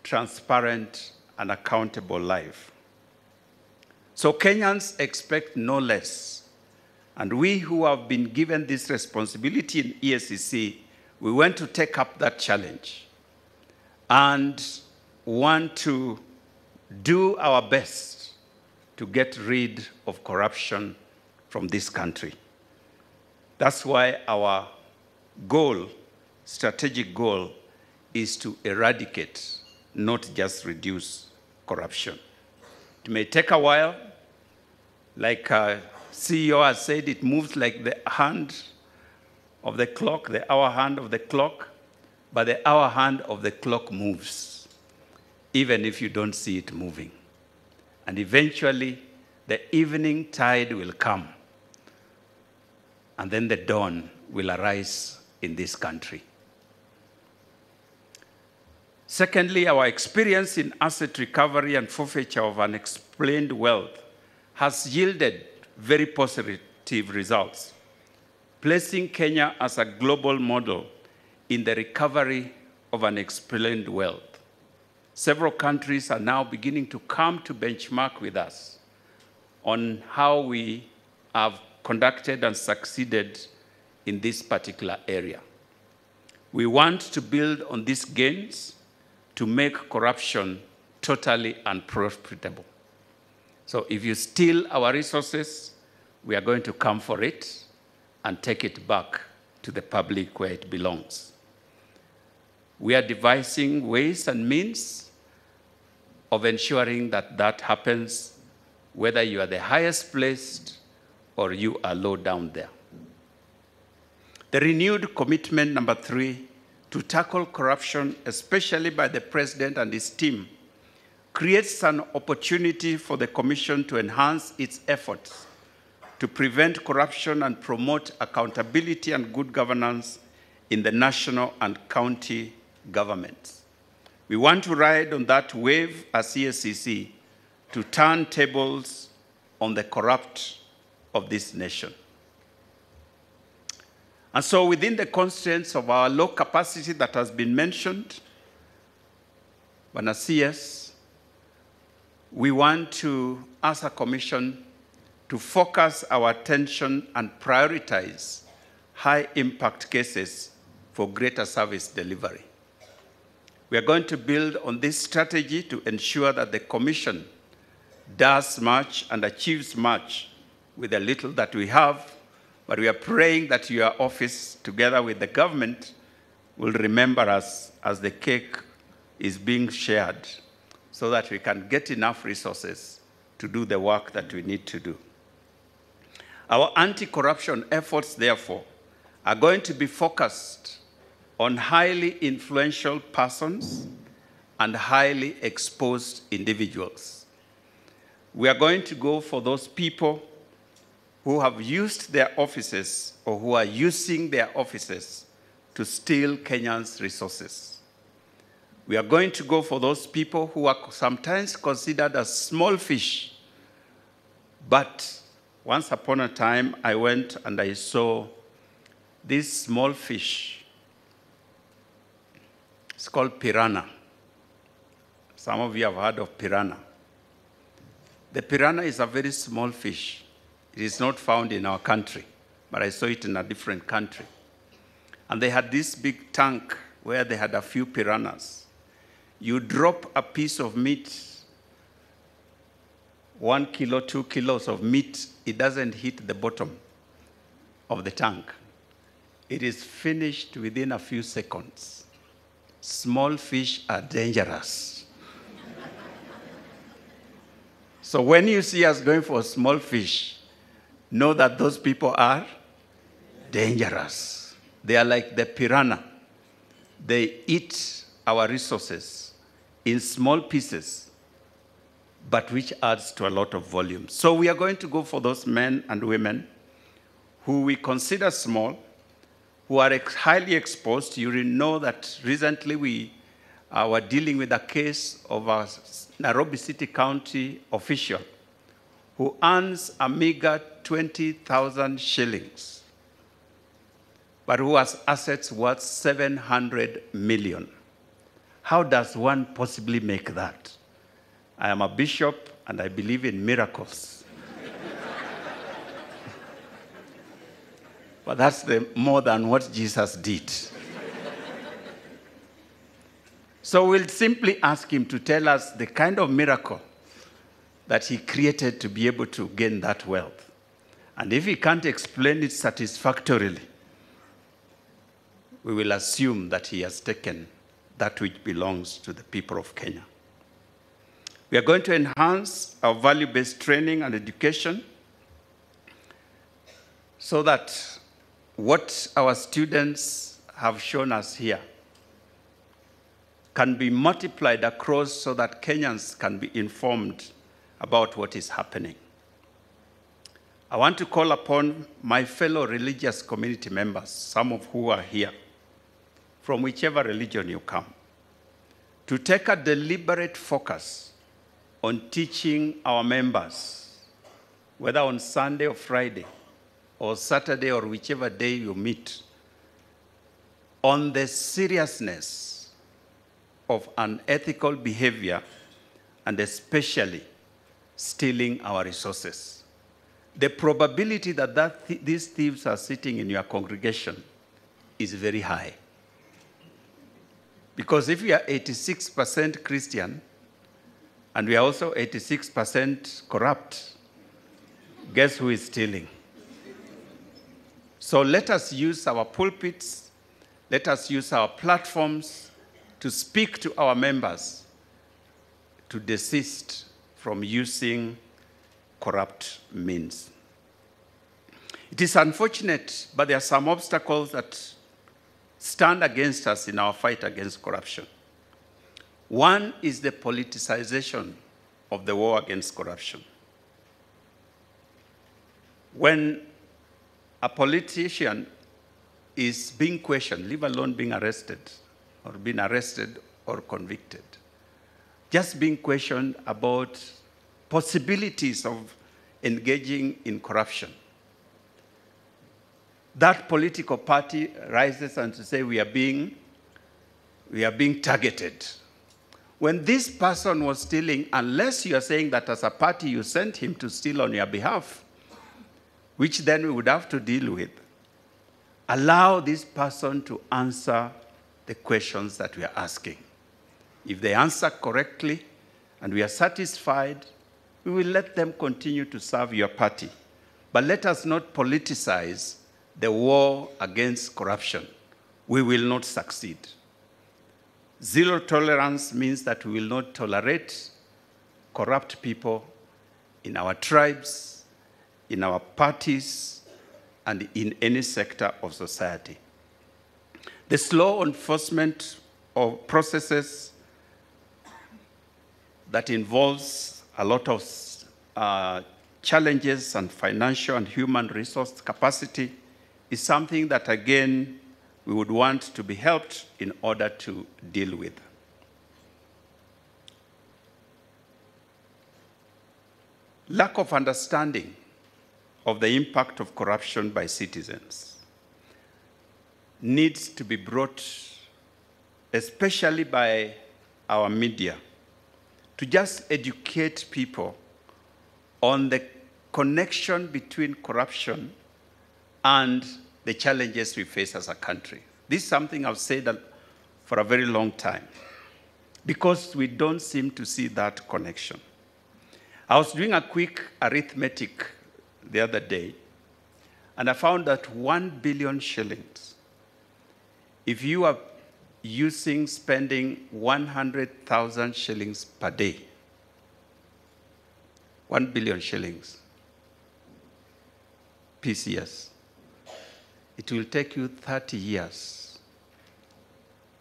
[SPEAKER 9] transparent, and accountable life. So Kenyans expect no less. And we who have been given this responsibility in EACC, we want to take up that challenge and want to do our best to get rid of corruption from this country. That's why our goal, strategic goal, is to eradicate, not just reduce corruption. It may take a while. Like CEO has said, it moves like the hand of the clock, the hour hand of the clock, but the hour hand of the clock moves, even if you don't see it moving. And eventually, the evening tide will come, and then the dawn will arise in this country. Secondly, our experience in asset recovery and forfeiture of unexplained wealth has yielded very positive results, placing Kenya as a global model in the recovery of unexplained wealth. Several countries are now beginning to come to benchmark with us on how we have conducted and succeeded in this particular area. We want to build on these gains to make corruption totally unprofitable. So if you steal our resources, we are going to come for it and take it back to the public where it belongs. We are devising ways and means of ensuring that that happens, whether you are the highest placed or you are low down there. The renewed commitment, number 3, to tackle corruption, especially by the President and his team, creates an opportunity for the Commission to enhance its efforts to prevent corruption and promote accountability and good governance in the national and county governments. We want to ride on that wave as EACC to turn tables on the corrupt of this nation. And so within the constraints of our low capacity that has been mentioned, Bwana CS, we want to, as a commission, to focus our attention and prioritize high-impact cases for greater service delivery. We are going to build on this strategy to ensure that the commission does much and achieves much with the little that we have, but we are praying that your office, together with the government, will remember us as the cake is being shared so that we can get enough resources to do the work that we need to do. Our anti-corruption efforts, therefore, are going to be focused on highly influential persons and highly exposed individuals. We are going to go for those people who have used their offices or who are using their offices to steal Kenyans' resources. We are going to go for those people who are sometimes considered as small fish. But once upon a time, I went and I saw this small fish. It's called piranha. Some of you have heard of piranha. The piranha is a very small fish. It is not found in our country, but I saw it in a different country. And they had this big tank where they had a few piranhas. You drop a piece of meat, 1 kilo, 2 kilos of meat, it doesn't hit the bottom of the tank. It is finished within a few seconds. Small fish are dangerous. So when you see us going for small fish, know that those people are dangerous. They are like the piranha. They eat our resources in small pieces, but which adds to a lot of volume. So we are going to go for those men and women who we consider small, who are highly exposed. You will know that recently we were dealing with a case of a Nairobi City County official who earns a meager 20,000 shillings, but who has assets worth 700 million. How does one possibly make that? I am a bishop and I believe in miracles. But that's more than what Jesus did. So we'll simply ask him to tell us the kind of miracle that he created to be able to gain that wealth. And if he can't explain it satisfactorily, we will assume that he has taken that which belongs to the people of Kenya. We are going to enhance our value-based training and education so that what our students have shown us here can be multiplied across so that Kenyans can be informed about what is happening. I want to call upon my fellow religious community members, some of who are here, from whichever religion you come, to take a deliberate focus on teaching our members, whether on Sunday or Friday, or Saturday or whichever day you meet, on the seriousness of unethical behavior and especially stealing our resources. The probability that these thieves are sitting in your congregation is very high. Because if we are 86% Christian, and we are also 86% corrupt, guess who is stealing? So let us use our pulpits, let us use our platforms to speak to our members to desist from using corrupt means. It is unfortunate, but there are some obstacles that stand against us in our fight against corruption. One is the politicization of the war against corruption. When a politician is being questioned, leave alone being arrested or convicted, just being questioned about possibilities of engaging in corruption, that political party rises and to say we are being targeted. When this person was stealing, unless you are saying that as a party you sent him to steal on your behalf, which then we would have to deal with, allow this person to answer the questions that we are asking. If they answer correctly and we are satisfied, we will let them continue to serve your party. But let us not politicize the war against corruption. We will not succeed. Zero tolerance means that we will not tolerate corrupt people in our tribes, in our parties, and in any sector of society. The slow enforcement of processes that involves a lot of challenges and financial and human resource capacity is something that, again, we would want to be helped in order to deal with. Lack of understanding of the impact of corruption by citizens needs to be brought, especially by our media, to just educate people on the connection between corruption and the challenges we face as a country. This is something I've said for a very long time, because we don't seem to see that connection. I was doing a quick arithmetic the other day, and I found that 1 billion shillings, if you are spending 100,000 shillings per day, 1 billion shillings, PCS, it will take you 30 years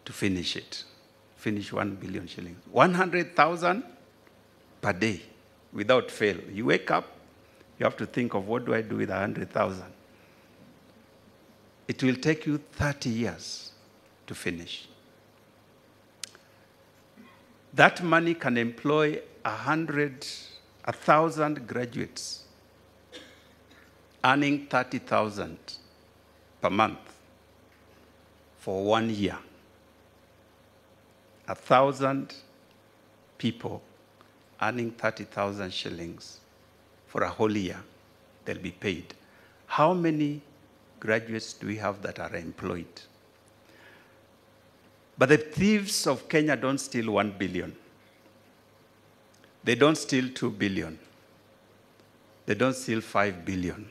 [SPEAKER 9] to finish it. finish 1 billion shillings. 100,000 per day without fail. You wake up, you have to think of what do I do with 100,000. It will take you 30 years to finish. That money can employ 1,000 graduates, earning 30,000 per month for 1 year. 1,000 people earning 30,000 shillings for a whole year, they'll be paid. How many graduates do we have that are employed? But the thieves of Kenya don't steal 1 billion. They don't steal 2 billion. They don't steal 5 billion.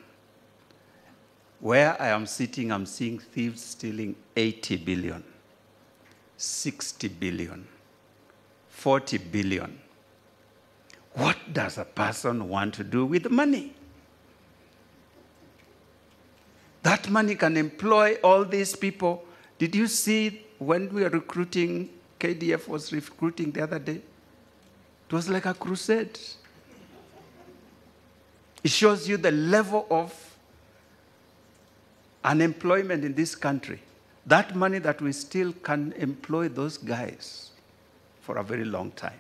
[SPEAKER 9] Where I am sitting, I'm seeing thieves stealing 80 billion, 60 billion, 40 billion. What does a person want to do with the money? That money can employ all these people. Did you see when we were recruiting, KDF was recruiting the other day? It was like a crusade. It shows you the level of unemployment in this country. That money that we still can employ those guys for a very long time.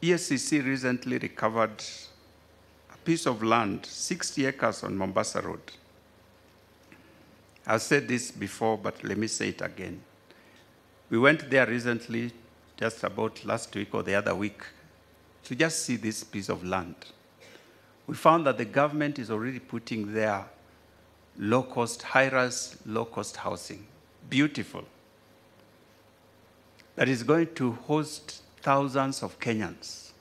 [SPEAKER 9] EACC recently recovered a piece of land, 60 acres on Mombasa Road. I've said this before, but let me say it again. We went there recently, just about last week or the other week, to just see this piece of land. We found that the government is already putting there low-cost, high-rise, low-cost housing. Beautiful. That is going to host thousands of Kenyans.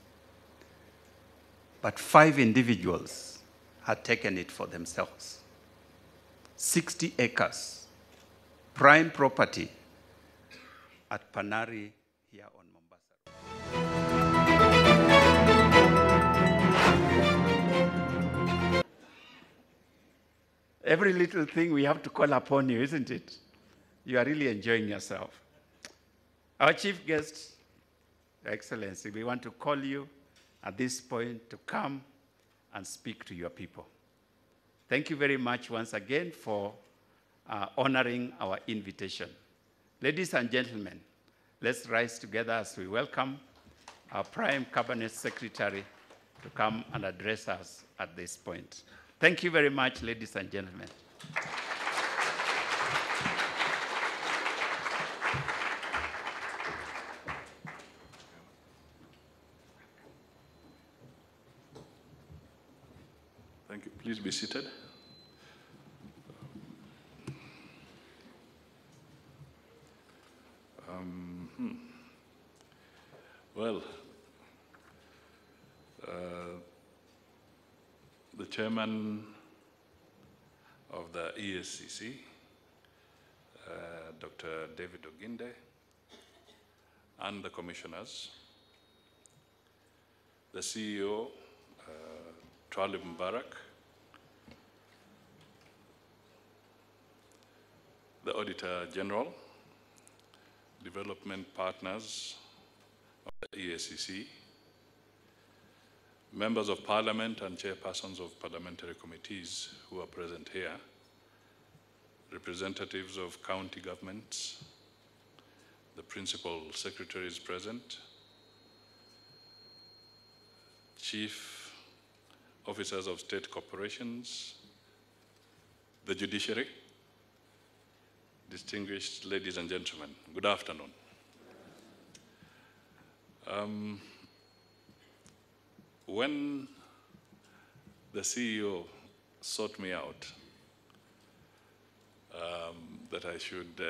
[SPEAKER 9] But 5 individuals had taken it for themselves. 60 acres, prime property at Panari here on Mombasa. Every little thing we have to call upon you, isn't it? You are really enjoying yourself. Our chief guest, Your Excellency, we want to call you at this point to come and speak to your people. Thank you very much once again for honoring our invitation. Ladies and gentlemen, let's rise together as we welcome our Prime Cabinet Secretary to come and address us at this point. Thank you very much, ladies and gentlemen.
[SPEAKER 10] Thank you. Please be seated. Well, the chairman of the EACC, Dr. David Oginde, and the commissioners, the CEO, Twalib Mbarak, the Auditor General, development partners of the EACC, members of parliament and chairpersons of parliamentary committees who are present here, representatives of county governments, the principal secretaries present, chief officers of state corporations, the judiciary, distinguished ladies and gentlemen, good afternoon. When the CEO sought me out that I should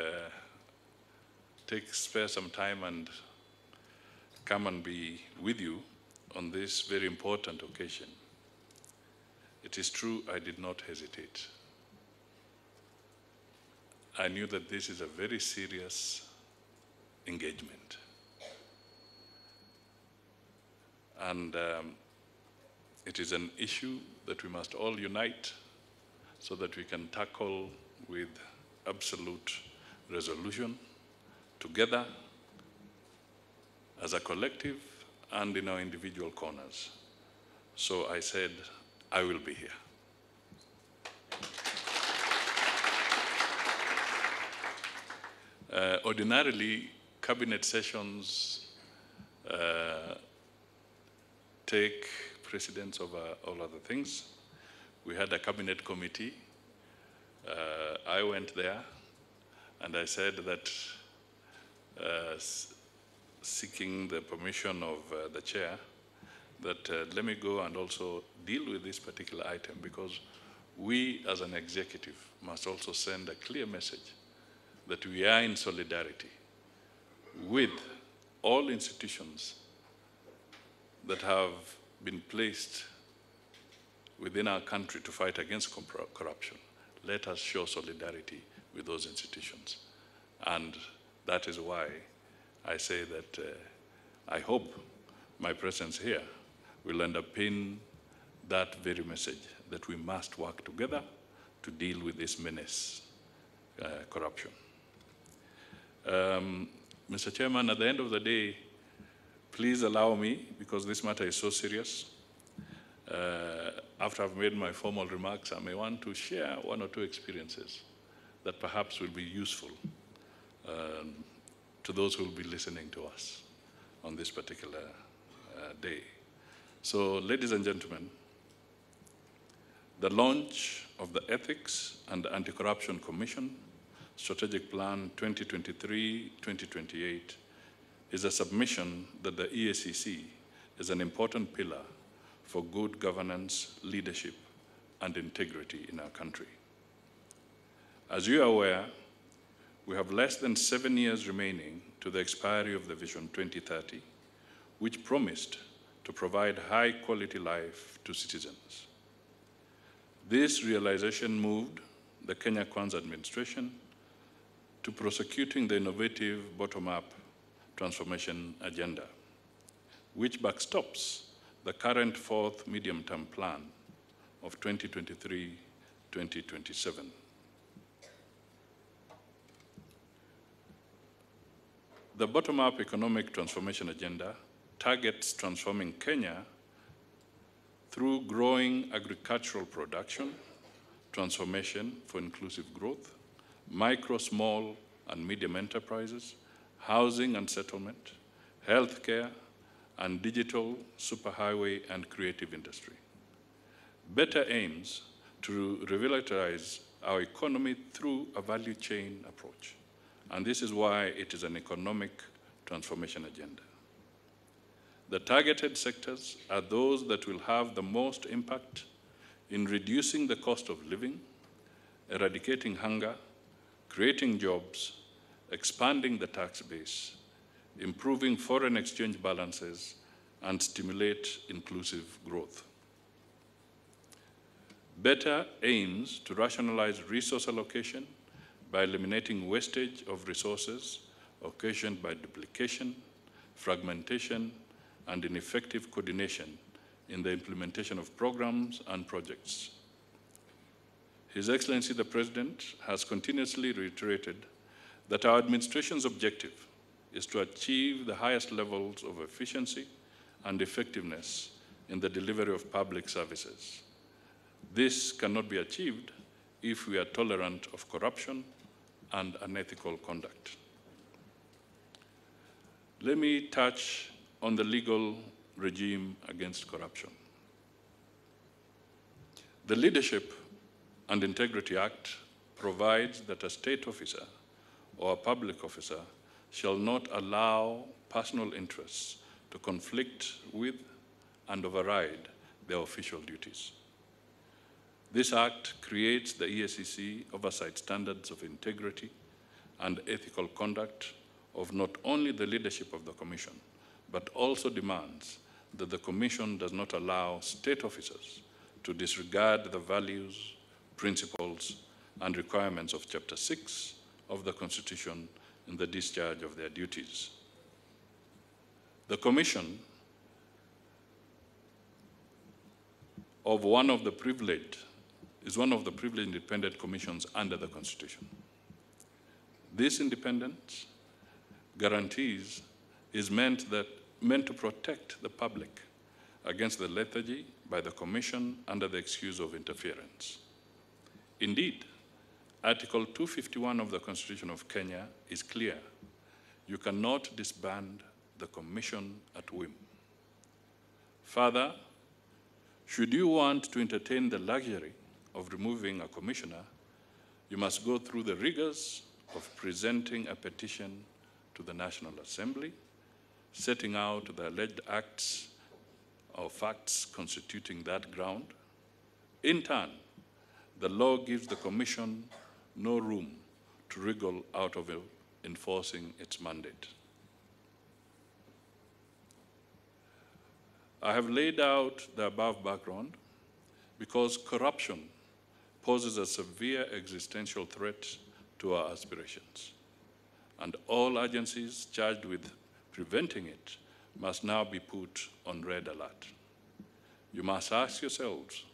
[SPEAKER 10] spare some time and come and be with you on this very important occasion, it is true I did not hesitate. I knew that this is a very serious engagement. And it is an issue that we must all unite so that we can tackle with absolute resolution together as a collective and in our individual corners. So I said, I will be here. Ordinarily, cabinet sessions take precedence over all other things. We had a cabinet committee. I went there and I said that seeking the permission of the chair, that let me go and also deal with this particular item, because we as an executive must also send a clear message that we are in solidarity with all institutions that have been placed within our country to fight against corruption. Let us show solidarity with those institutions. And that is why I say that I hope my presence here will underpin that very message, that we must work together to deal with this menace, corruption. Mr. Chairman, at the end of the day, please allow me, because this matter is so serious, after I've made my formal remarks, I may want to share one or two experiences that perhaps will be useful to those who will be listening to us on this particular day. So, ladies and gentlemen, the launch of the Ethics and Anti-Corruption Commission Strategic Plan 2023-2028 is a submission that the EACC is an important pillar for good governance, leadership, and integrity in our country. As you are aware, we have less than 7 years remaining to the expiry of the Vision 2030, which promised to provide high-quality life to citizens. This realization moved the Kenya Kwanza administration to prosecuting the innovative bottom-up transformation agenda, which backstops the current fourth medium-term plan of 2023-2027. The bottom-up economic transformation agenda targets transforming Kenya through growing agricultural production, transformation for inclusive growth, micro, small, and medium enterprises, housing and settlement, healthcare, and digital, superhighway, and creative industry. Better aims to revitalize our economy through a value chain approach. And this is why it is an economic transformation agenda. The targeted sectors are those that will have the most impact in reducing the cost of living, eradicating hunger, creating jobs, expanding the tax base, improving foreign exchange balances, and stimulate inclusive growth. Better aims to rationalize resource allocation by eliminating wastage of resources occasioned by duplication, fragmentation, and ineffective coordination in the implementation of programs and projects. His Excellency the President has continuously reiterated that our administration's objective is to achieve the highest levels of efficiency and effectiveness in the delivery of public services. This cannot be achieved if we are tolerant of corruption and unethical conduct. Let me touch on the legal regime against corruption. The Leadership and Integrity Act provides that a state officer or a public officer shall not allow personal interests to conflict with and override their official duties. This act creates the EACC oversight standards of integrity and ethical conduct of not only the leadership of the Commission, but also demands that the Commission does not allow state officers to disregard the values, principles, and requirements of Chapter 6 of the Constitution in the discharge of their duties. The Commission of one of the privileged is one of the privileged independent commissions under the Constitution. This independence guarantees is meant to protect the public against the lethargy by the Commission under the excuse of interference. Indeed, Article 251 of the Constitution of Kenya is clear. You cannot disband the Commission at whim. Further, should you want to entertain the luxury of removing a commissioner, you must go through the rigors of presenting a petition to the National Assembly, setting out the alleged acts or facts constituting that ground. In turn, the law gives the Commission no room to wriggle out of enforcing its mandate. I have laid out the above background because corruption poses a severe existential threat to our aspirations, and all agencies charged with preventing it must now be put on red alert. You must ask yourselves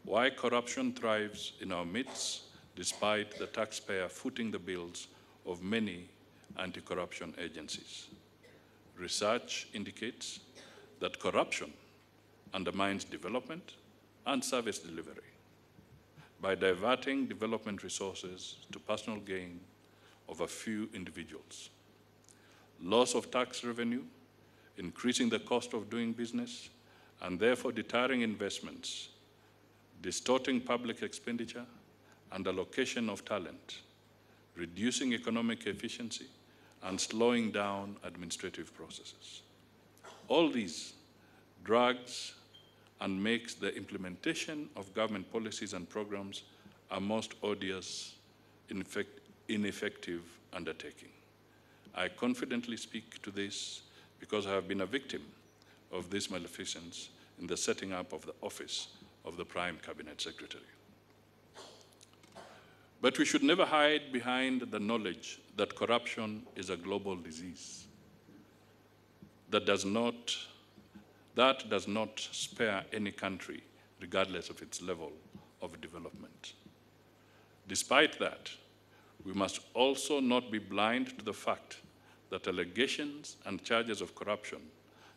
[SPEAKER 10] why corruption thrives in our midst despite the taxpayer footing the bills of many anti-corruption agencies. Research indicates that corruption undermines development and service delivery by diverting development resources to personal gain of a few individuals. Loss of tax revenue, increasing the cost of doing business, and therefore deterring investments, distorting public expenditure and allocation of talent, reducing economic efficiency, and slowing down administrative processes. All these drags and makes the implementation of government policies and programs a most odious, ineffective undertaking. I confidently speak to this because I have been a victim of this maleficence in the setting up of the office of the Prime Cabinet Secretary. But we should never hide behind the knowledge that corruption is a global disease that does not spare any country regardless of its level of development. Despite that, we must also not be blind to the fact that allegations and charges of corruption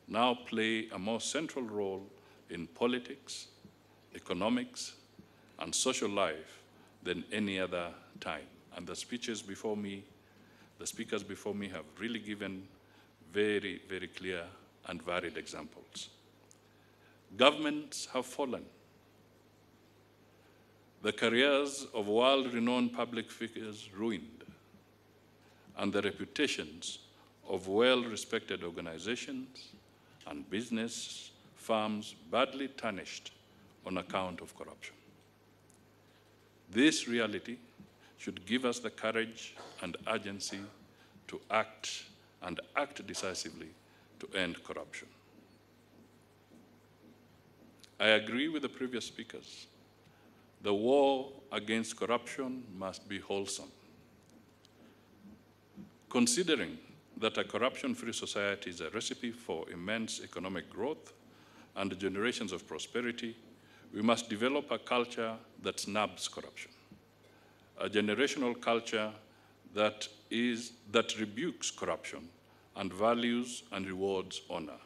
[SPEAKER 10] now play a more central role in politics, economics, and social life than any other time. And the speakers before me have really given very, very clear and varied examples. Governments have fallen. The careers of world-renowned public figures ruined, and the reputations of well-respected organizations and business firms badly tarnished on account of corruption. This reality should give us the courage and urgency to act decisively to end corruption. I agree with the previous speakers. The war against corruption must be wholesome. Considering that a corruption-free society is a recipe for immense economic growth and generations of prosperity, we must develop a culture that snubs corruption, a generational culture that rebukes corruption and values and rewards honor,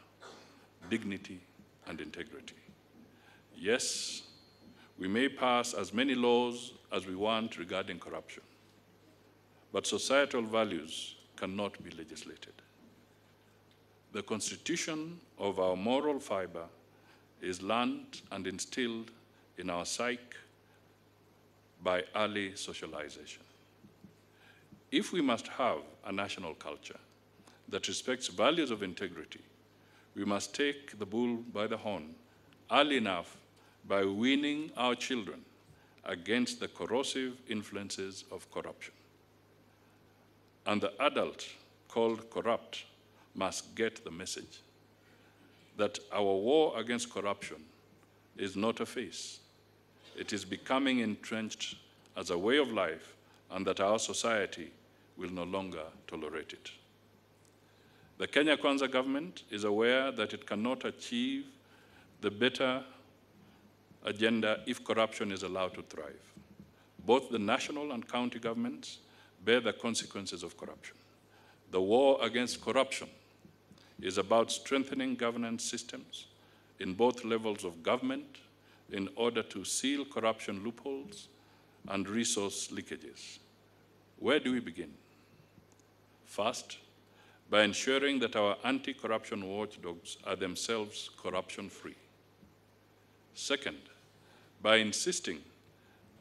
[SPEAKER 10] dignity, and integrity. Yes, we may pass as many laws as we want regarding corruption, but societal values cannot be legislated. The constitution of our moral fiber is learned and instilled in our psyche by early socialization. If we must have a national culture that respects values of integrity, we must take the bull by the horn early enough by weaning our children against the corrosive influences of corruption. And the adult called corrupt must get the message that our war against corruption is not a phase. It is becoming entrenched as a way of life, and that our society will no longer tolerate it. The Kenya Kwanza government is aware that it cannot achieve the better agenda if corruption is allowed to thrive. Both the national and county governments bear the consequences of corruption. The war against corruption is about strengthening governance systems in both levels of government in order to seal corruption loopholes and resource leakages. Where do we begin? First, by ensuring that our anti-corruption watchdogs are themselves corruption-free. Second, by insisting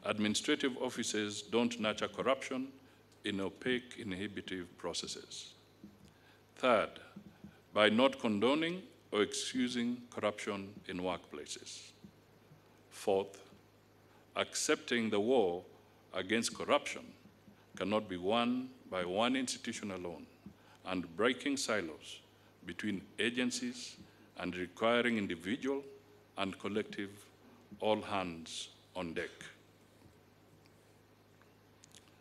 [SPEAKER 10] administrative offices don't nurture corruption in opaque, inhibitive processes. Third, by not condoning or excusing corruption in workplaces. Fourth, accepting the war against corruption cannot be won by one institution alone, and breaking silos between agencies and requiring individual and collective all hands on deck.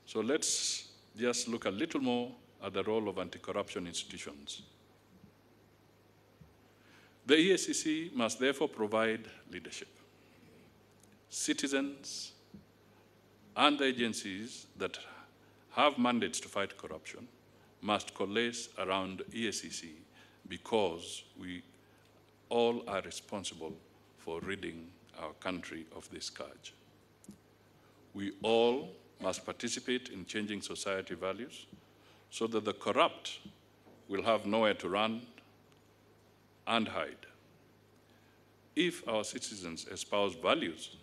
[SPEAKER 10] So let's just look a little more at the role of anti-corruption institutions. The EACC must therefore provide leadership. Citizens and the agencies that have mandates to fight corruption must coalesce around EACC because we all are responsible for ridding our country of this scourge. We all must participate in changing society values so that the corrupt will have nowhere to run and hide. If our citizens espouse values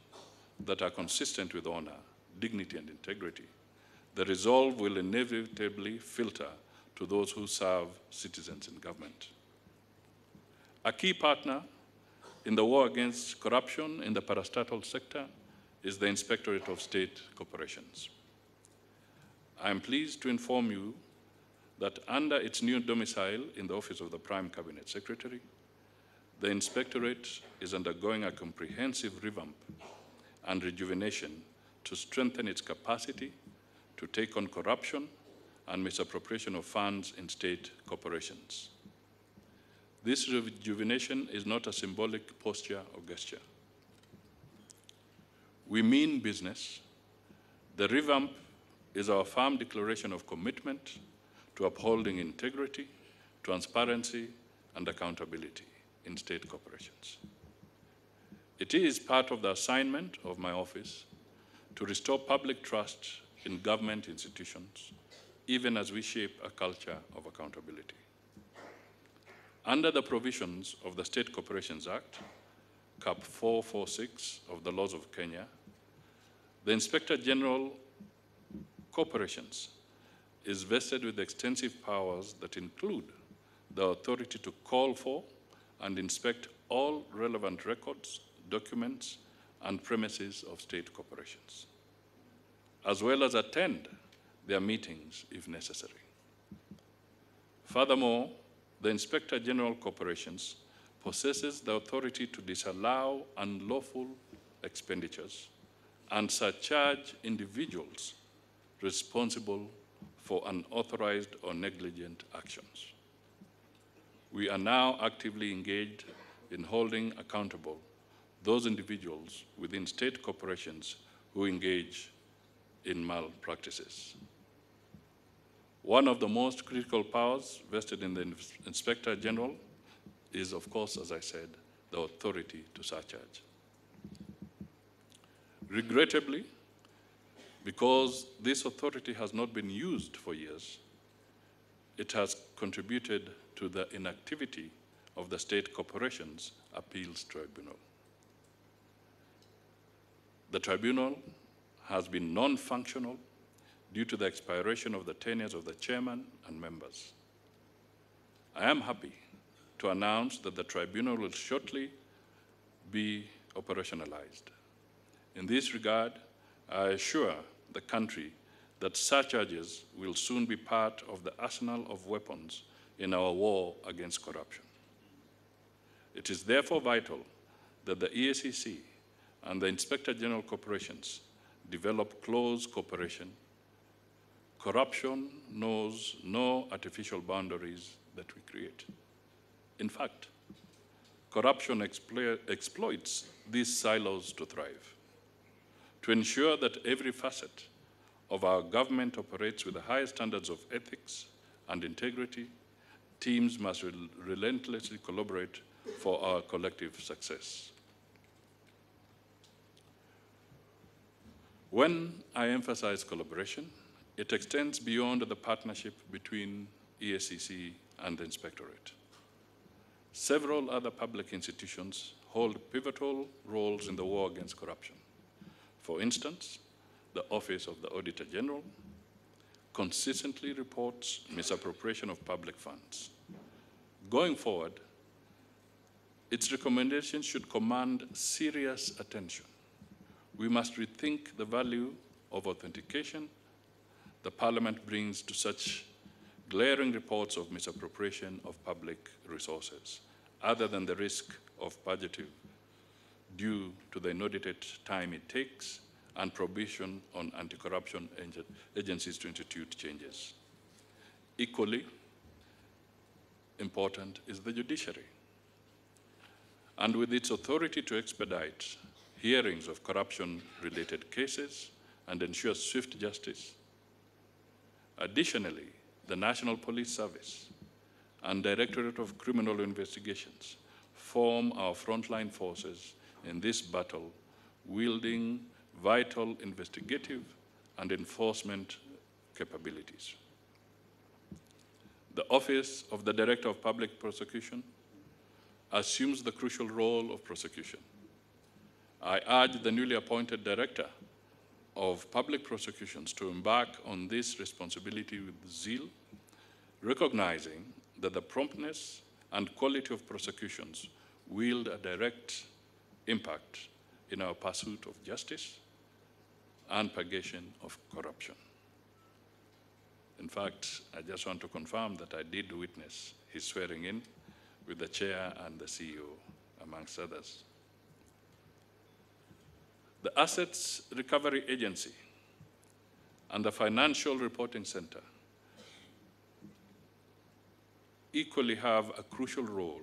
[SPEAKER 10] that are consistent with honor, dignity, and integrity, the resolve will inevitably filter to those who serve citizens in government. A key partner in the war against corruption in the parastatal sector is the Inspectorate of State Corporations. I am pleased to inform you that under its new domicile in the Office of the Prime Cabinet Secretary, the Inspectorate is undergoing a comprehensive revamp and rejuvenation to strengthen its capacity to take on corruption and misappropriation of funds in state corporations. This rejuvenation is not a symbolic posture or gesture. We mean business. The revamp is our firm declaration of commitment to upholding integrity, transparency, and accountability in state corporations. It is part of the assignment of my office to restore public trust in government institutions, even as we shape a culture of accountability. Under the provisions of the State Corporations Act, Cap 446 of the laws of Kenya, the Inspector General Corporations is vested with extensive powers that include the authority to call for and inspect all relevant records, documents, and premises of state corporations, as well as attend their meetings if necessary. Furthermore, the Inspector General Corporations possesses the authority to disallow unlawful expenditures and surcharge individuals responsible for unauthorized or negligent actions. We are now actively engaged in holding accountable those individuals within state corporations who engage in malpractices. One of the most critical powers vested in the Inspector General is, of course, as I said, the authority to surcharge. Regrettably, because this authority has not been used for years, it has contributed to the inactivity of the State Corporations Appeals Tribunal. The tribunal has been non-functional due to the expiration of the tenures of the chairman and members. I am happy to announce that the tribunal will shortly be operationalized. In this regard, I assure the country that surcharges will soon be part of the arsenal of weapons in our war against corruption. It is therefore vital that the EACC and the Inspector General Corporations develop close cooperation. Corruption knows no artificial boundaries that we create. In fact, corruption exploits these silos to thrive. To ensure that every facet of our government operates with the highest standards of ethics and integrity, teams must relentlessly collaborate for our collective success. When I emphasize collaboration, it extends beyond the partnership between EACC and the Inspectorate. Several other public institutions hold pivotal roles in the war against corruption. For instance, the Office of the Auditor General consistently reports misappropriation of public funds. Going forward, its recommendations should command serious attention. We must rethink the value of authentication the Parliament brings to such glaring reports of misappropriation of public resources, other than the risk of purgative due to the inaudited time it takes and prohibition on anti-corruption agencies to institute changes. Equally important is the judiciary. And with its authority to expedite hearings of corruption-related cases and ensure swift justice. Additionally, the National Police Service and Directorate of Criminal Investigations form our frontline forces in this battle, wielding vital investigative and enforcement capabilities. The Office of the Director of Public Prosecution assumes the crucial role of prosecution. I urge the newly appointed Director of Public Prosecutions to embark on this responsibility with zeal, recognizing that the promptness and quality of prosecutions wield a direct impact in our pursuit of justice and purgation of corruption. In fact, I just want to confirm that I did witness his swearing in with the chair and the CEO, amongst others. The Assets Recovery Agency and the Financial Reporting Center equally have a crucial role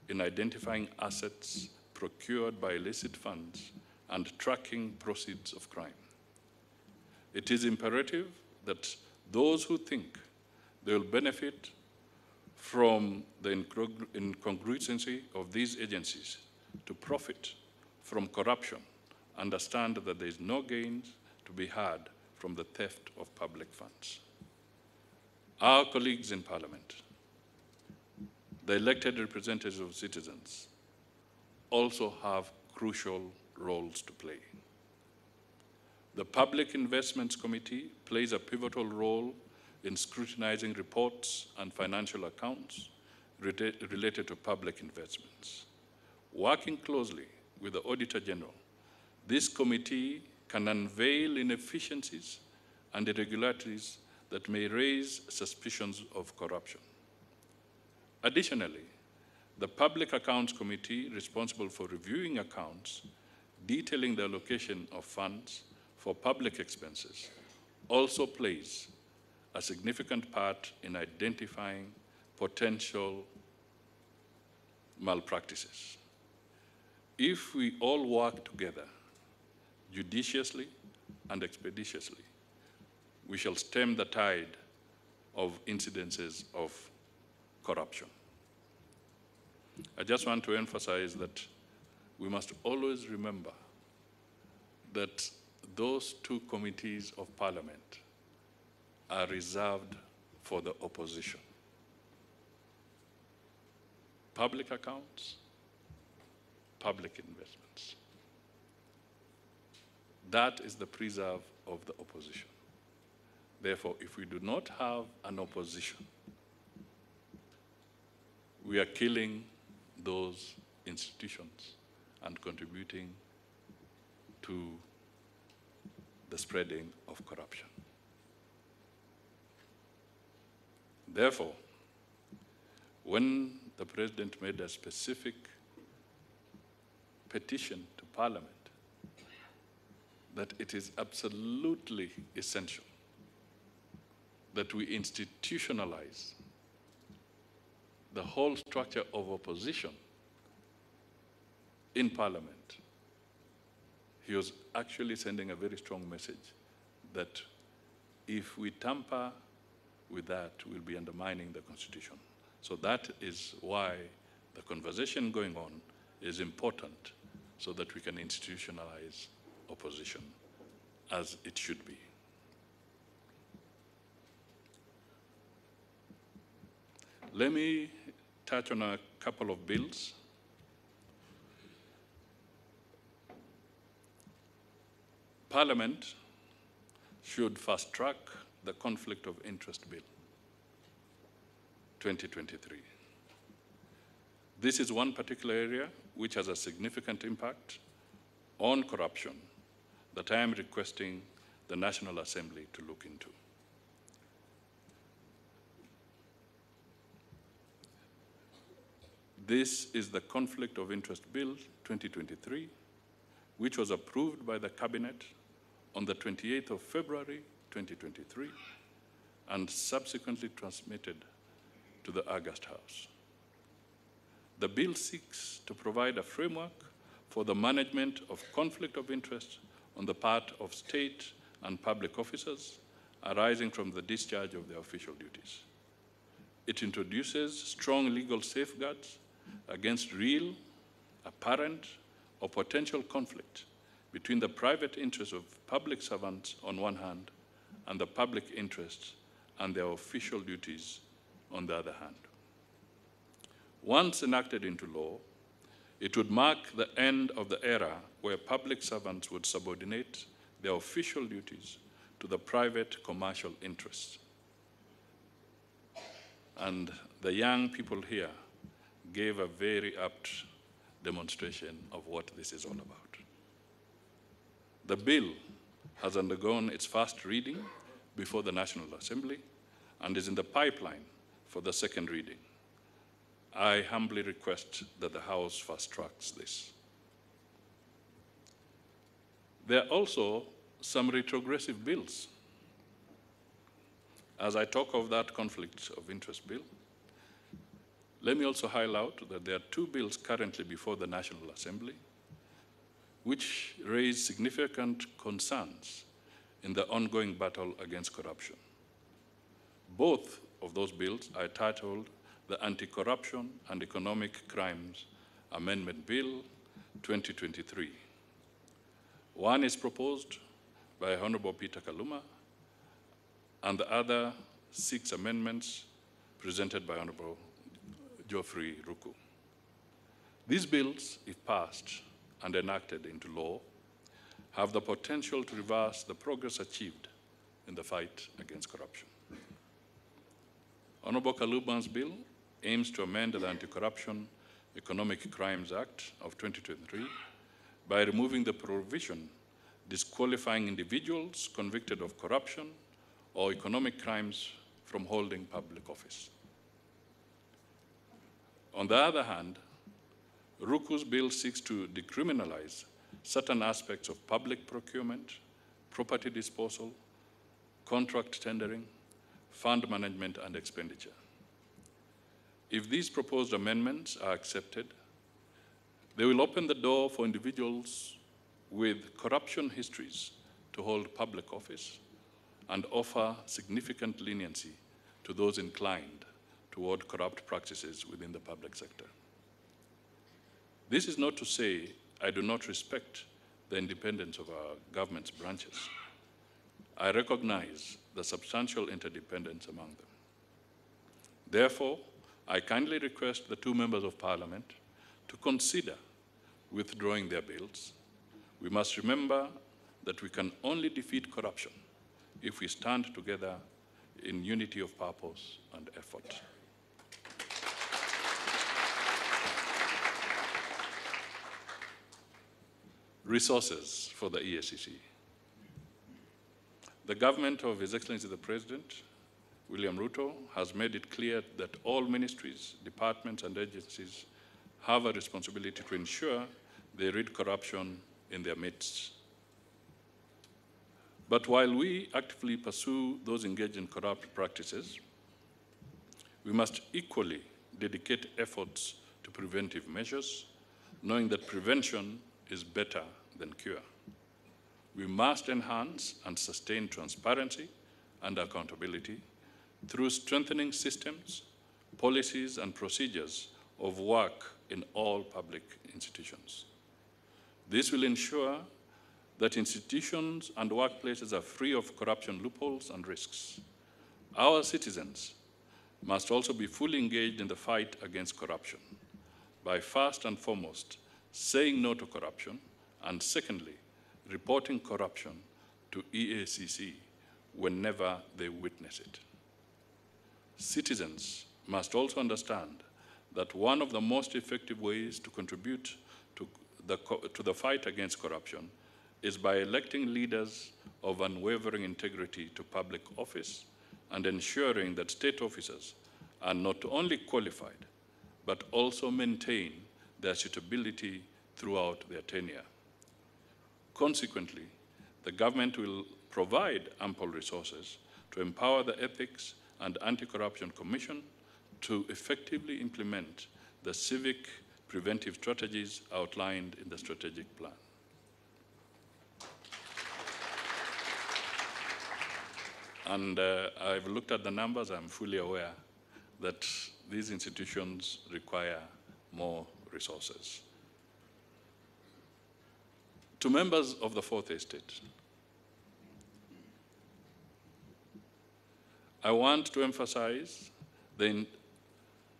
[SPEAKER 10] in identifying assets procured by illicit funds and tracking proceeds of crime. It is imperative that those who think they will benefit from the incongruency of these agencies to profit from corruption understand that there is no gains to be had from the theft of public funds. Our colleagues in Parliament, the elected representatives of citizens, also have crucial roles to play. The Public Investments Committee plays a pivotal role in scrutinizing reports and financial accounts related to public investments. Working closely with the Auditor General, this committee can unveil inefficiencies and irregularities that may raise suspicions of corruption. Additionally, the Public Accounts Committee, responsible for reviewing accounts, detailing the allocation of funds for public expenses, also plays a significant part in identifying potential malpractices. If we all work together, judiciously and expeditiously, we shall stem the tide of incidences of corruption. I just want to emphasize that we must always remember that those two committees of Parliament are reserved for the opposition. Public accounts, public investments. That is the preserve of the opposition. Therefore, if we do not have an opposition, we are killing those institutions and contributing to the spreading of corruption. Therefore, when the President made a specific petition to Parliament that it is absolutely essential that we institutionalize the whole structure of opposition in Parliament, he was actually sending a very strong message that if we tamper with that, we'll be undermining the Constitution. So that is why the conversation going on is important, so that we can institutionalize opposition as it should be. Let me touch on a couple of bills. Parliament should fast track the Conflict of Interest Bill 2023. This is one particular area which has a significant impact on corruption that I am requesting the National Assembly to look into. This is the Conflict of Interest Bill 2023, which was approved by the Cabinet on the 28th of February 2023 and subsequently transmitted to the August House. The bill seeks to provide a framework for the management of conflict of interest on the part of state and public officers arising from the discharge of their official duties. It introduces strong legal safeguards against real, apparent, or potential conflict between the private interests of public servants on one hand and the public interests and their official duties on the other hand. Once enacted into law, it would mark the end of the era where public servants would subordinate their official duties to the private commercial interests. And the young people here gave a very apt demonstration of what this is all about. The bill has undergone its first reading before the National Assembly and is in the pipeline for the second reading. I humbly request that the House fast tracks this. There are also some retrogressive bills. As I talk of that conflict of interest bill, let me also highlight that there are two bills currently before the National Assembly which raise significant concerns in the ongoing battle against corruption. Both of those bills are titled the Anti-Corruption and Economic Crimes Amendment Bill 2023. One is proposed by Honorable Peter Kaluma, and the other 6 amendments presented by Honorable Geoffrey Ruku. These bills, if passed and enacted into law, have the potential to reverse the progress achieved in the fight against corruption. Honorable Kaluma's bill aims to amend the Anti-Corruption Economic Crimes Act of 2023 by removing the provision disqualifying individuals convicted of corruption or economic crimes from holding public office. On the other hand, Ruku's bill seeks to decriminalize certain aspects of public procurement, property disposal, contract tendering, fund management, and expenditure. If these proposed amendments are accepted, they will open the door for individuals with corruption histories to hold public office and offer significant leniency to those inclined toward corrupt practices within the public sector. This is not to say I do not respect the independence of our government's branches. I recognize the substantial interdependence among them. Therefore, I kindly request the 2 members of Parliament to consider withdrawing their bills. We must remember that we can only defeat corruption if we stand together in unity of purpose and effort. Resources for the EACC. The government of His Excellency the President, William Ruto, has made it clear that all ministries, departments, and agencies have a responsibility to ensure they rid corruption in their midst. But while we actively pursue those engaged in corrupt practices, we must equally dedicate efforts to preventive measures knowing that prevention is better than cure. We must enhance and sustain transparency and accountability through strengthening systems, policies, and procedures of work in all public institutions. This will ensure that institutions and workplaces are free of corruption loopholes and risks. Our citizens must also be fully engaged in the fight against corruption by first and foremost saying no to corruption, and secondly, reporting corruption to EACC whenever they witness it. Citizens must also understand that one of the most effective ways to contribute to the fight against corruption is by electing leaders of unwavering integrity to public office and ensuring that state officers are not only qualified, but also maintain their suitability throughout their tenure. Consequently, the government will provide ample resources to empower the Ethics and Anti-Corruption Commission to effectively implement the civic preventive strategies outlined in the strategic plan. And I've looked at the numbers. I'm fully aware that these institutions require more resources. To members of the Fourth Estate, I want to emphasize the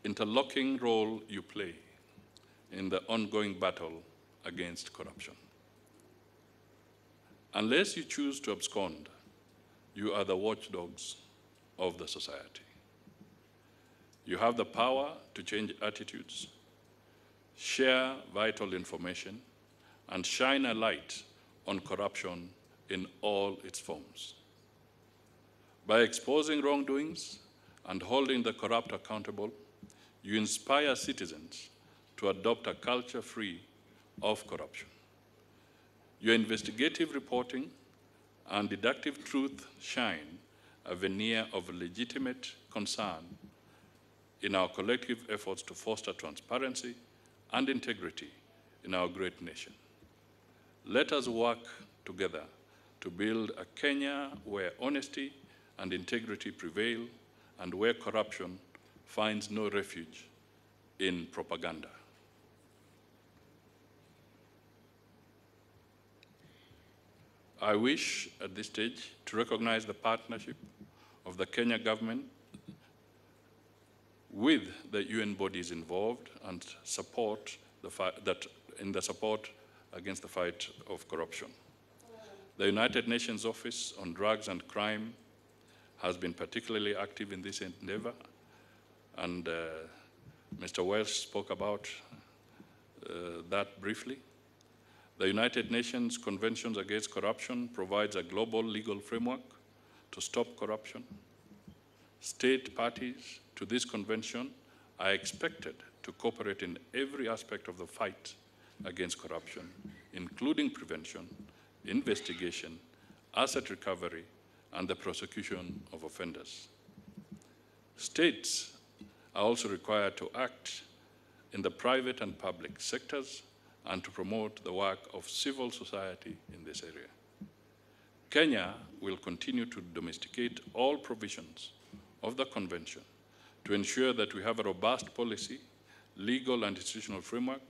[SPEAKER 10] interlocking role you play in the ongoing battle against corruption. Unless you choose to abscond, you are the watchdogs of the society. You have the power to change attitudes, share vital information, and shine a light on corruption in all its forms. By exposing wrongdoings and holding the corrupt accountable, you inspire citizens to adopt a culture free of corruption. Your investigative reporting and deductive truth shine a veneer of legitimate concern in our collective efforts to foster transparency and integrity in our great nation. Let us work together to build a Kenya where honesty and integrity prevail and where corruption finds no refuge in propaganda. I wish at this stage to recognize the partnership of the Kenya government with the UN bodies involved and support in the support against the fight of corruption. The United Nations Office on Drugs and Crime has been particularly active in this endeavor, and Mr. Welsh spoke about that briefly. The United Nations Convention Against Corruption provides a global legal framework to stop corruption. State parties to this convention are expected to cooperate in every aspect of the fight against corruption, including prevention, investigation, asset recovery, and the prosecution of offenders. States are also required to act in the private and public sectors and to promote the work of civil society in this area. Kenya will continue to domesticate all provisions of the convention to ensure that we have a robust policy, legal and institutional framework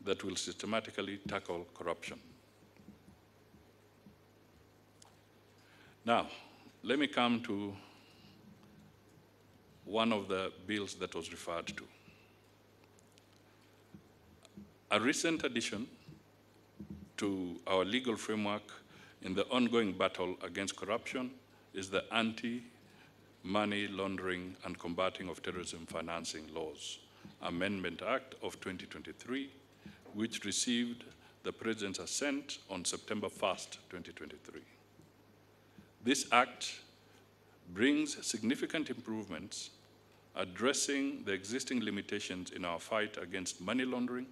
[SPEAKER 10] that will systematically tackle corruption. Now, let me come to one of the bills that was referred to. A recent addition to our legal framework in the ongoing battle against corruption is the Anti-Money Laundering and Combating of Terrorism Financing Laws Amendment Act of 2023, which received the President's assent on September 1st, 2023. This act brings significant improvements addressing the existing limitations in our fight against money laundering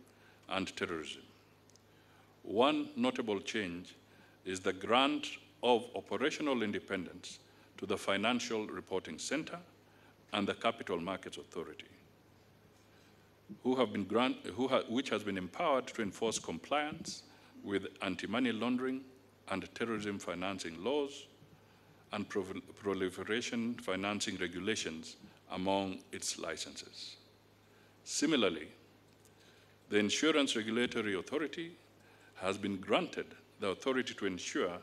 [SPEAKER 10] and terrorism. One notable change is the grant of operational independence to the Financial Reporting Center and the Capital Markets Authority. which has been empowered to enforce compliance with anti-money laundering and terrorism financing laws and proliferation financing regulations among its licenses. Similarly, the Insurance Regulatory Authority has been granted the authority to ensure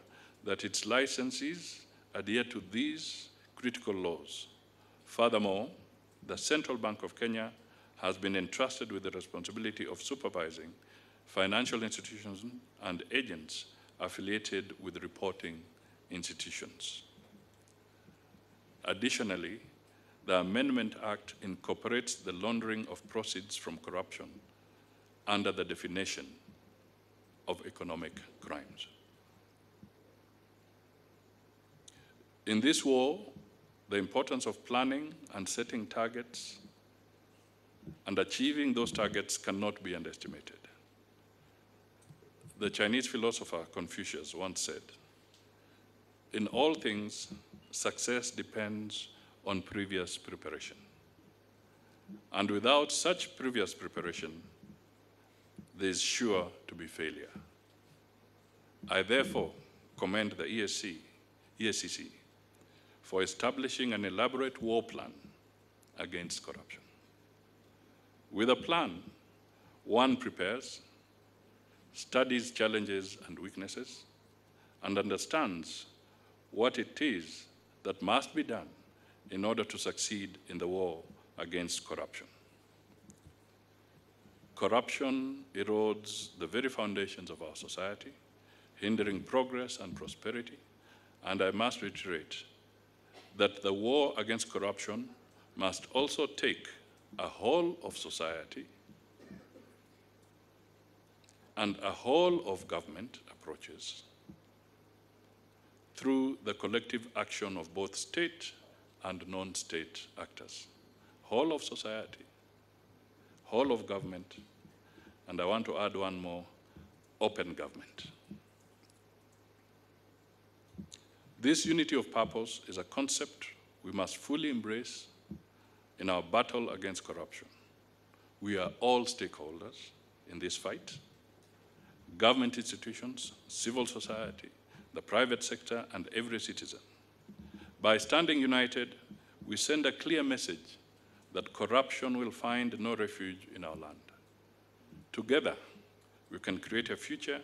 [SPEAKER 10] that its licensees adhere to these critical laws. Furthermore, the Central Bank of Kenya has been entrusted with the responsibility of supervising financial institutions and agents affiliated with reporting institutions. Additionally, the Amendment Act incorporates the laundering of proceeds from corruption under the definition of economic crimes. In this war, the importance of planning and setting targets and achieving those targets cannot be underestimated. The Chinese philosopher Confucius once said, "In all things, success depends on previous preparation. And without such previous preparation, there is sure to be failure." I therefore commend the EACC for establishing an elaborate war plan against corruption. With a plan, one prepares, studies challenges and weaknesses, and understands what it is that must be done in order to succeed in the war against corruption. Corruption erodes the very foundations of our society, hindering progress and prosperity, and I must reiterate that the war against corruption must also take a whole of society and a whole of government approaches through the collective action of both state and non-state actors. Whole of society, whole of government, and I want to add one more, open government. This unity of purpose is a concept we must fully embrace in our battle against corruption. We are all stakeholders in this fight: government institutions, civil society, the private sector, and every citizen. By standing united, we send a clear message that corruption will find no refuge in our land. Together, we can create a future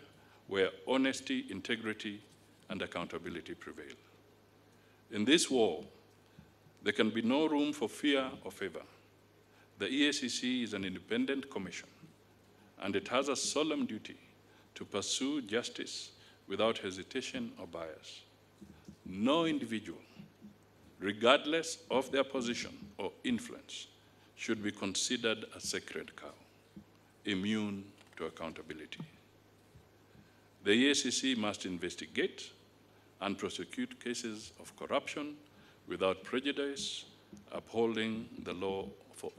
[SPEAKER 10] where honesty, integrity, and accountability prevail. In this war, there can be no room for fear or favor. The EACC is an independent commission, and it has a solemn duty to pursue justice without hesitation or bias. No individual, regardless of their position or influence, should be considered a sacred cow, immune to accountability. The EACC must investigate and prosecute cases of corruption without prejudice, upholding the law for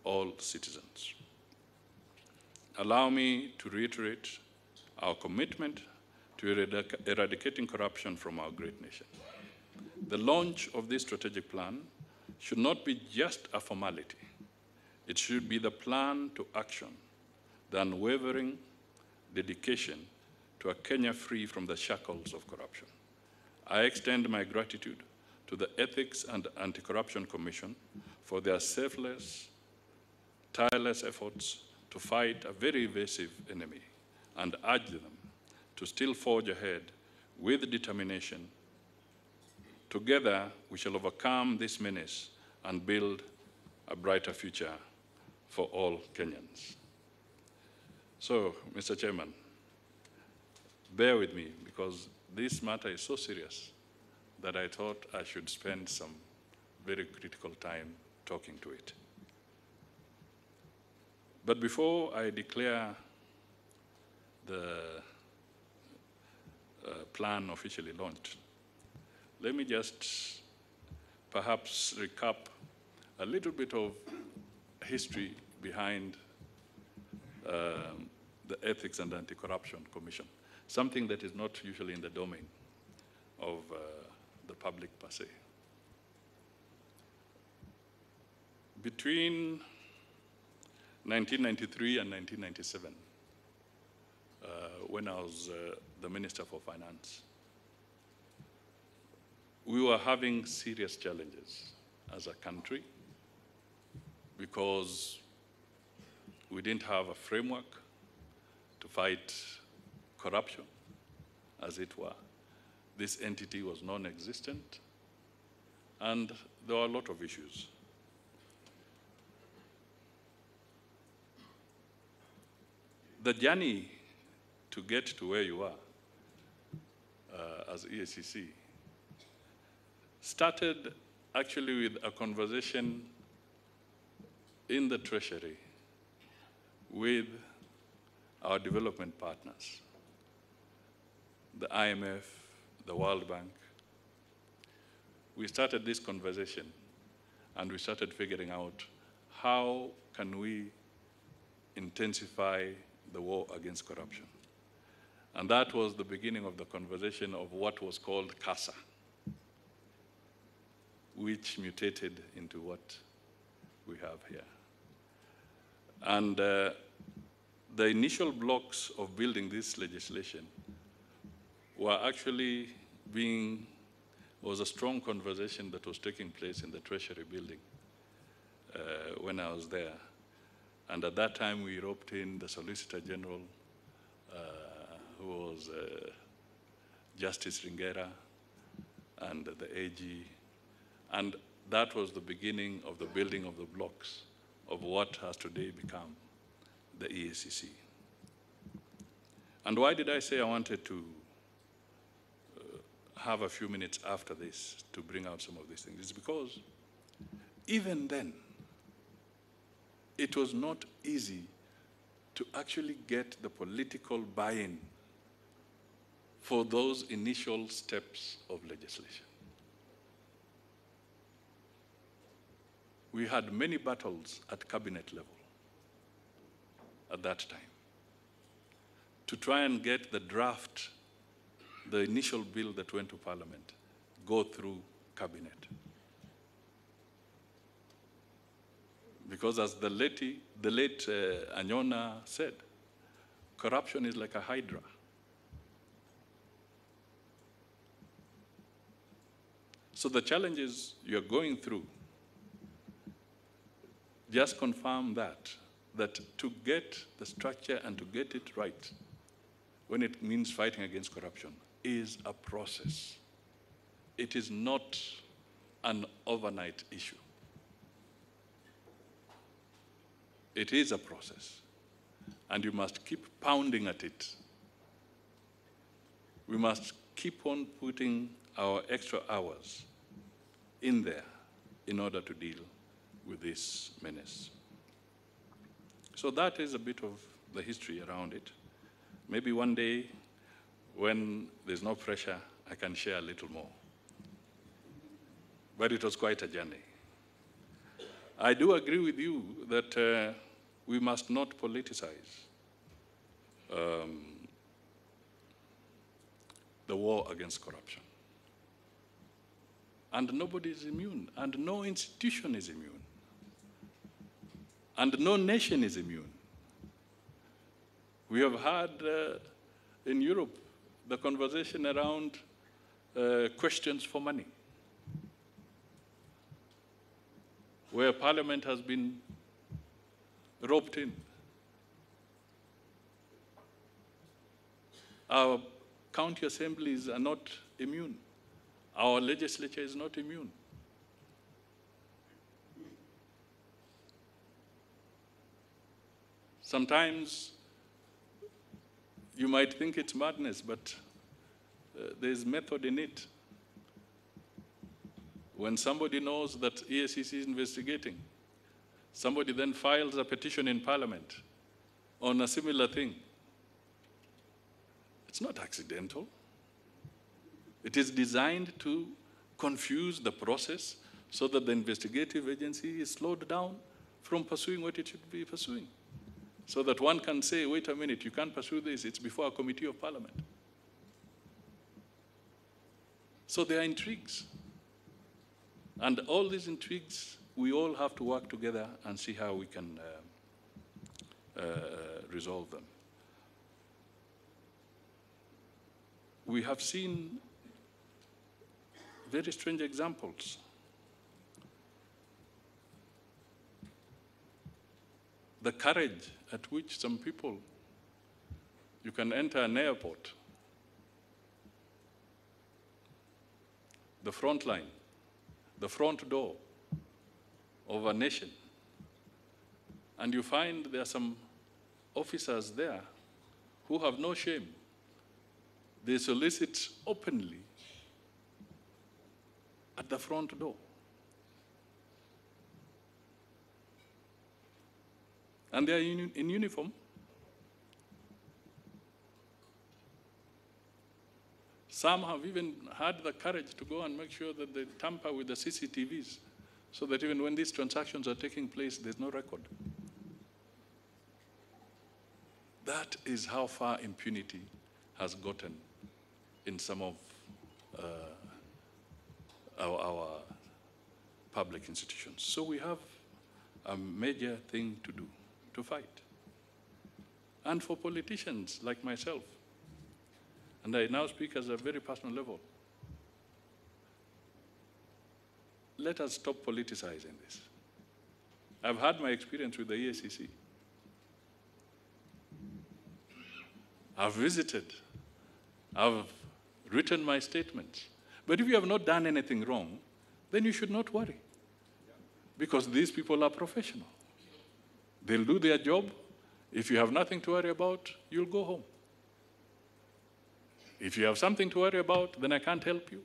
[SPEAKER 10] all citizens. Allow me to reiterate our commitment to eradicating corruption from our great nation. The launch of this strategic plan should not be just a formality. It should be the plan to action, the unwavering dedication to a Kenya free from the shackles of corruption. I extend my gratitude to the Ethics and Anti-Corruption Commission for their selfless, tireless efforts to fight a very evasive enemy, and urge them to still forge ahead with determination. Together, we shall overcome this menace and build a brighter future for all Kenyans. So, Mr. Chairman, bear with me, because this matter is so serious that I thought I should spend some very critical time talking to it. But before I declare the plan officially launched, let me just perhaps recap a little bit of history behind the Ethics and Anti-Corruption Commission, something that is not usually in the domain of the public per se. 1993 and 1997, when I was the Minister for Finance. We were having serious challenges as a country because we didn't have a framework to fight corruption, as it were. This entity was non-existent, and there were a lot of issues. The journey to get to where you are as EACC started actually with a conversation in the Treasury with our development partners, the IMF, the World Bank. We started this conversation and we started figuring out how can we intensify the war against corruption. And that was the beginning of the conversation of what was called CASA, which mutated into what we have here. And the initial blocks of building this legislation were actually was a strong conversation that was taking place in the Treasury building when I was there. And at that time, we roped in the Solicitor General, who was Justice Ringera, and the AG. And that was the beginning of the building of the blocks of what has today become the EACC. And why did I say I wanted to have a few minutes after this to bring out some of these things? It's because even then, it was not easy to actually get the political buy-in for those initial steps of legislation. We had many battles at cabinet level at that time to try and get the draft, the initial bill that went to Parliament, go through cabinet. Because as the late Anyona said, corruption is like a hydra. So the challenges you're going through just confirm that to get the structure and to get it right, when it means fighting against corruption, is a process. It is not an overnight issue. It is a process, and you must keep pounding at it. We must keep on putting our extra hours in there in order to deal with this menace. So that is a bit of the history around it. Maybe one day, when there's no pressure, I can share a little more. But it was quite a journey. I do agree with you that we must not politicize the war against corruption. And nobody is immune, and no institution is immune, and no nation is immune. We have had in Europe the conversation around questions for money, where Parliament has been roped in. Our county assemblies are not immune. Our legislature is not immune. Sometimes you might think it's madness, but there's method in it. When somebody knows that EACC is investigating, somebody then files a petition in Parliament on a similar thing. It's not accidental. It is designed to confuse the process so that the investigative agency is slowed down from pursuing what it should be pursuing. So that one can say, wait a minute, you can't pursue this, it's before a committee of Parliament. So there are intrigues. And all these intrigues, we all have to work together and see how we can resolve them. We have seen very strange examples. The courage at which some people, you can enter an airport, the front line, the front door of a nation, and you find there are some officers there who have no shame. They solicit openly at the front door. And they are in uniform. Some have even had the courage to go and make sure that they tamper with the CCTVs so that even when these transactions are taking place, there's no record. That is how far impunity has gotten in some of our public institutions. So we have a major thing to do, to fight. And for politicians like myself, and I now speak as a very personal level, let us stop politicizing this. I've had my experience with the EACC. I've visited, I've written my statements. But if you have not done anything wrong, then you should not worry. Because these people are professional. They'll do their job. If you have nothing to worry about, you'll go home. If you have something to worry about, then I can't help you.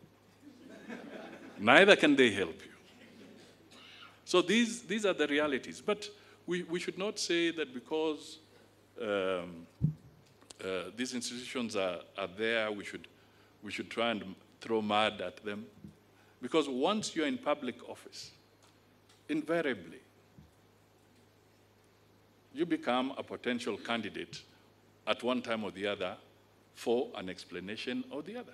[SPEAKER 10] Neither can they help you. So these are the realities. But we should not say that because these institutions are there, we should try and throw mud at them. Because once you're in public office, invariably, you become a potential candidate at one time or the other for an explanation or the other.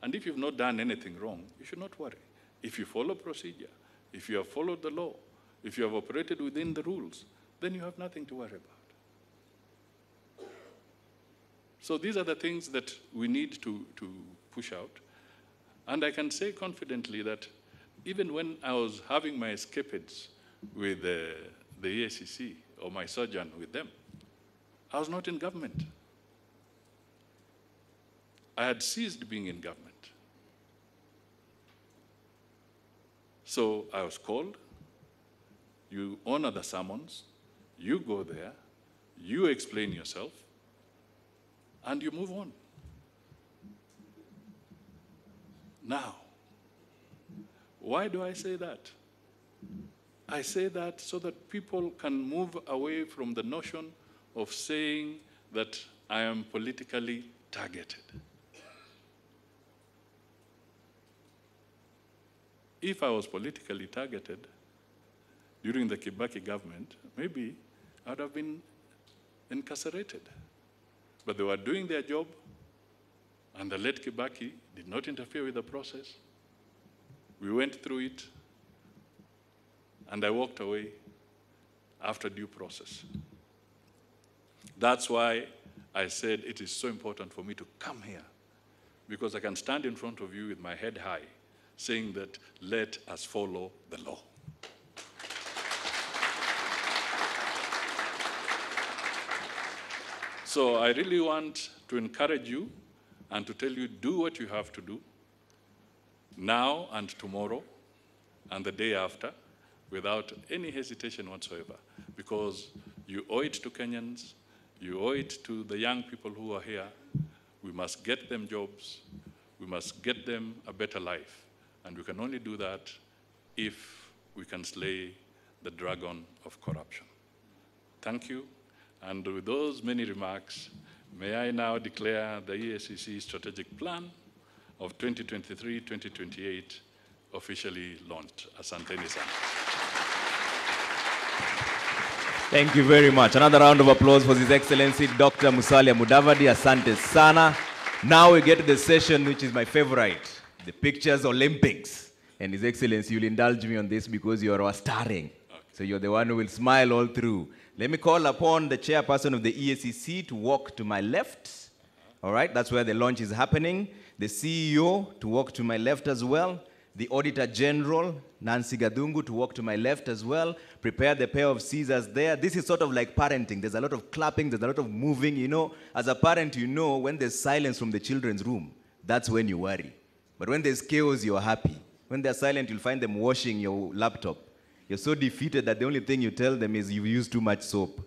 [SPEAKER 10] And if you've not done anything wrong, you should not worry. If you follow procedure, if you have followed the law, if you have operated within the rules, then you have nothing to worry about. So these are the things that we need to push out. And I can say confidently that even when I was having my escapades with the EACC, or my sojourn with them, I was not in government. I had ceased being in government. So I was called, you honor the summons, you go there, you explain yourself, and you move on. Now, why do I say that? I say that so that people can move away from the notion of saying that I am politically targeted. If I was politically targeted during the Kibaki government, maybe I would have been incarcerated. But they were doing their job, and the late Kibaki did not interfere with the process. We went through it, and I walked away after due process. That's why I said it is so important for me to come here, because I can stand in front of you with my head high, saying that let us follow the law. So I really want to encourage you and to tell you, do what you have to do now and tomorrow and the day after, without any hesitation whatsoever, because you owe it to Kenyans, you owe it to the young people who are here. We must get them jobs, we must get them a better life, and we can only do that if we can slay the dragon of corruption. Thank you, and with those many remarks, may I now declare the EACC Strategic Plan of 2023-2028 officially launched. Asanteni sana.
[SPEAKER 6] Thank you very much. Another round of applause for His Excellency Dr. Musalia Mudavadi. Asante sana. Now we get to the session which is my favorite, the Pictures Olympics. And His Excellency, you'll indulge me on this because you are our starring. Okay. So you're the one who will smile all through. Let me call upon the chairperson of the EACC to walk to my left. All right, that's where the launch is happening. The CEO to walk to my left as well. The Auditor General, Nancy Gadungu, to walk to my left as well. Prepare the pair of scissors there. This is sort of like parenting. There's a lot of clapping, there's a lot of moving. You know, as a parent, you know when there's silence from the children's room, that's when you worry. But when there's chaos, you're happy. When they're silent, you'll find them washing your laptop. You're so defeated that the only thing you tell them is you've used too much soap.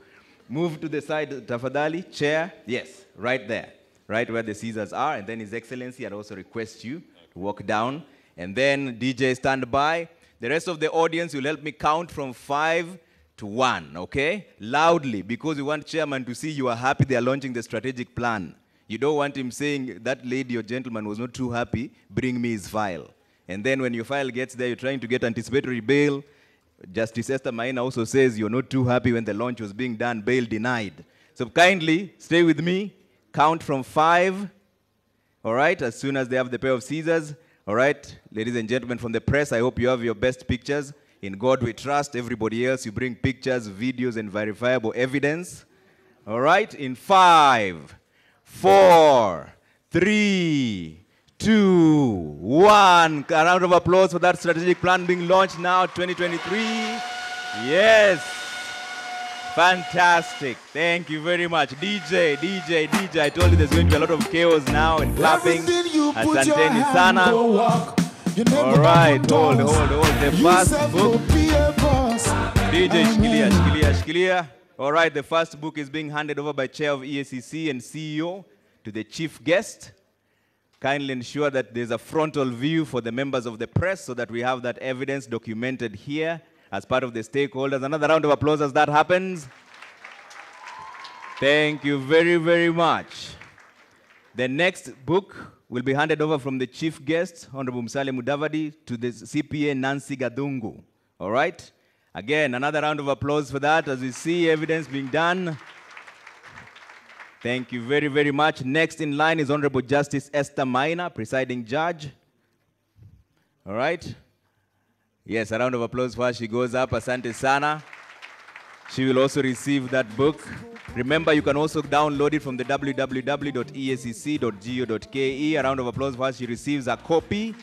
[SPEAKER 6] Move to the side, Tafadhali, chair. Yes, right there, right where the scissors are. And then His Excellency, I'd also request you to walk down. And then DJ, stand by. The rest of the audience will help me count from 5 to 1, okay? Loudly, because we want chairman to see you are happy they are launching the strategic plan. You don't want him saying, that lady or gentleman was not too happy, bring me his file. And then when your file gets there, you're trying to get anticipatory bail. Justice Esther Maina also says you're not too happy when the launch was being done, bail denied. So kindly, stay with me, count from 5, all right, as soon as they have the pair of scissors. All right, ladies and gentlemen from the press, I hope you have your best pictures. In God we trust. Everybody else, you bring pictures, videos, and verifiable evidence. All right, in 5, 4, 3, 2, 1. A round of applause for that strategic plan being launched now, 2023. Yes. Fantastic. Thank you very much. DJ. I told you there's going to be a lot of chaos now and clapping. Asanteni sana. All right, hold. The first book. DJ, shikilia. All right, the first book is being handed over by Chair of EACC and CEO to the chief guest. Kindly ensure that there's a frontal view for the members of the press so that we have that evidence documented here as part of the stakeholders. Another round of applause as that happens. Thank you very, very much. The next book will be handed over from the chief guest, Honorable Musalia Mudavadi, to the CPA Nancy Gadungu. All right? Again, another round of applause for that as we see evidence being done. Thank you very, very much. Next in line is Honorable Justice Esther Maina, presiding judge. All right? Yes, a round of applause for her. She goes up. Asante sana. She will also receive that book. Remember, you can also download it from the www.eacc.go.ke. A round of applause for her. She receives a copy.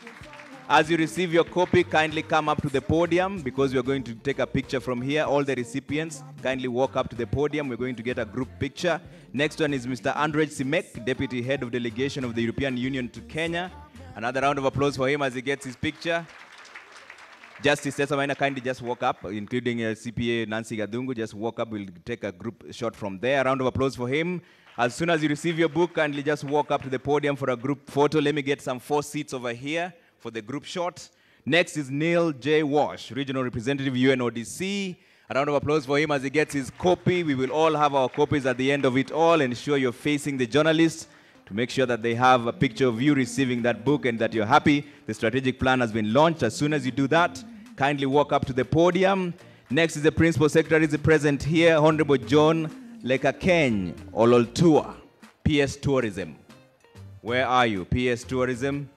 [SPEAKER 6] As you receive your copy, kindly come up to the podium because we're going to take a picture from here. All the recipients, kindly walk up to the podium. We're going to get a group picture. Next one is Mr. Andrej Simek, Deputy Head of Delegation of the European Union to Kenya. Another round of applause for him as he gets his picture. Justice Esther Maina, kindly just walk up, including CPA Nancy Gadungu. Just walk up. We'll take a group shot from there. A round of applause for him. As soon as you receive your book, kindly just walk up to the podium for a group photo. Let me get some 4 seats over here for the group shot. Next is Neil J. Walsh, Regional Representative, UNODC. A round of applause for him as he gets his copy. We will all have our copies at the end of it all. Ensure you're facing the journalists to make sure that they have a picture of you receiving that book and that you're happy. The strategic plan has been launched. As soon as you do that, kindly walk up to the podium. Next is the Principal Secretary, is present here, Honorable John Lekakeny Ololtua, PS Tourism. Where are you? PS Tourism.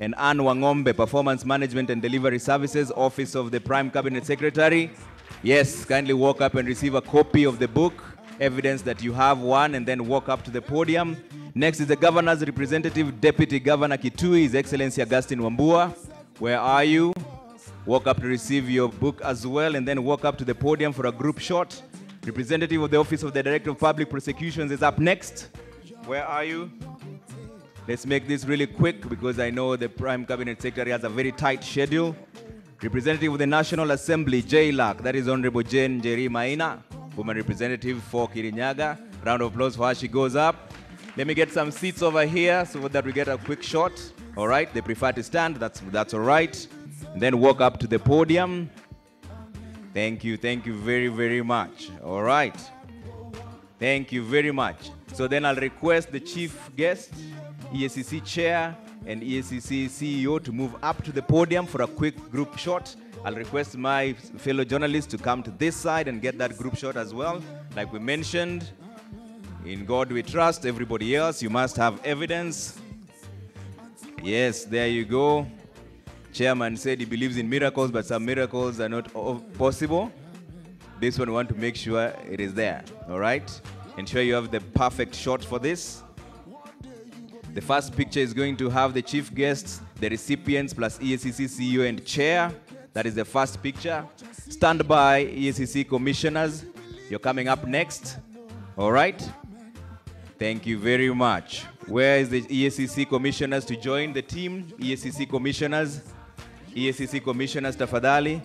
[SPEAKER 6] And Anne Wangombe, Performance Management and Delivery Services, Office of the Prime Cabinet Secretary. Yes, kindly walk up and receive a copy of the book, evidence that you have one, and then walk up to the podium. Next is the Governor's Representative, Deputy Governor Kitui, His Excellency Augustine Wambua. Where are you? Walk up to receive your book as well, and then walk up to the podium for a group shot. Representative of the Office of the Director of Public Prosecutions is up next. Where are you? Let's make this really quick because I know the Prime Cabinet Secretary has a very tight schedule. Representative of the National Assembly, JLAC, that is Honorable Jane Njeri Maina, Woman Representative for Kirinyaga. Round of applause for her, she goes up. Let me get some seats over here so that we get a quick shot. All right, they prefer to stand, that's all right. And then walk up to the podium. Thank you very, very much. All right. Thank you very much. So then I'll request the chief guest, EACC Chair and EACC CEO to move up to the podium for a quick group shot. I'll request my fellow journalists to come to this side and get that group shot as well. Like we mentioned, in God we trust. Everybody else, you must have evidence. Yes, there you go. Chairman said he believes in miracles, but some miracles are not possible. This one we want to make sure it is there, all right? Ensure you have the perfect shot for this. The first picture is going to have the chief guests, the recipients, plus EACC CEO and chair. That is the first picture. Stand by, EACC commissioners. You're coming up next, all right? Thank you very much. Where is the EACC commissioners to join the team? EACC commissioners. EACC commissioners, tafadhali.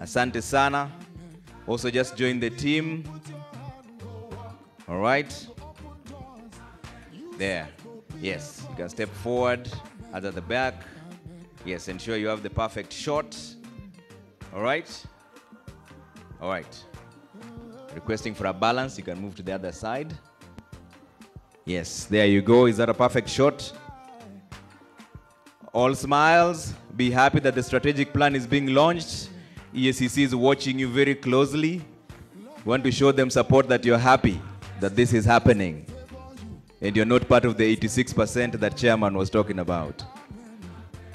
[SPEAKER 6] Asante sana. Also just join the team. All right. There. Yes, you can step forward, at the back. Yes, ensure you have the perfect shot. All right. All right. Requesting for a balance, you can move to the other side. Yes, there you go. Is that a perfect shot? All smiles. Be happy that the strategic plan is being launched. EACC is watching you very closely. We want to show them support that you're happy that this is happening. And you're not part of the 86% that chairman was talking about.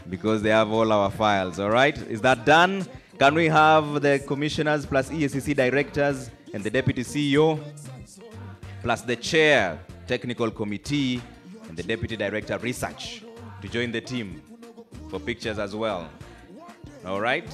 [SPEAKER 6] Because they have all our files, all right? Is that done? Can we have the commissioners plus EACC directors and the deputy CEO plus the chair, technical committee, and the deputy director research to join the team for pictures as well. All right?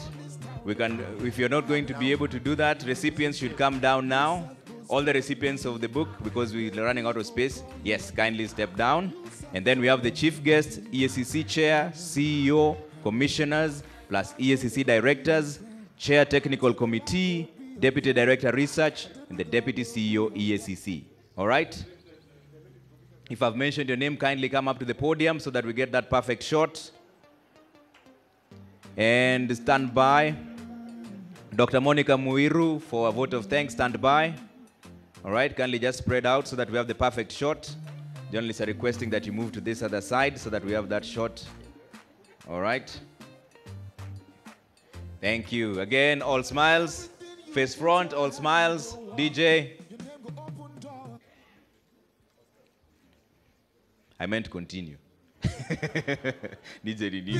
[SPEAKER 6] We can, if you're not going to be able to do that, recipients should come down now. All the recipients of the book, because we're running out of space, yes, kindly step down. And then we have the chief guest, EACC chair, CEO, commissioners, plus EACC directors, chair technical committee, deputy director research, and the deputy CEO EACC. All right? If I've mentioned your name, kindly come up to the podium so that we get that perfect shot. And stand by. Dr. Monica Muiru for a vote of thanks, stand by. All right, kindly just spread out so that we have the perfect shot. Journalists are requesting that you move to this other side so that we have that shot. All right. Thank you. Again, all smiles. Face front, all smiles. DJ. I meant continue. DJ,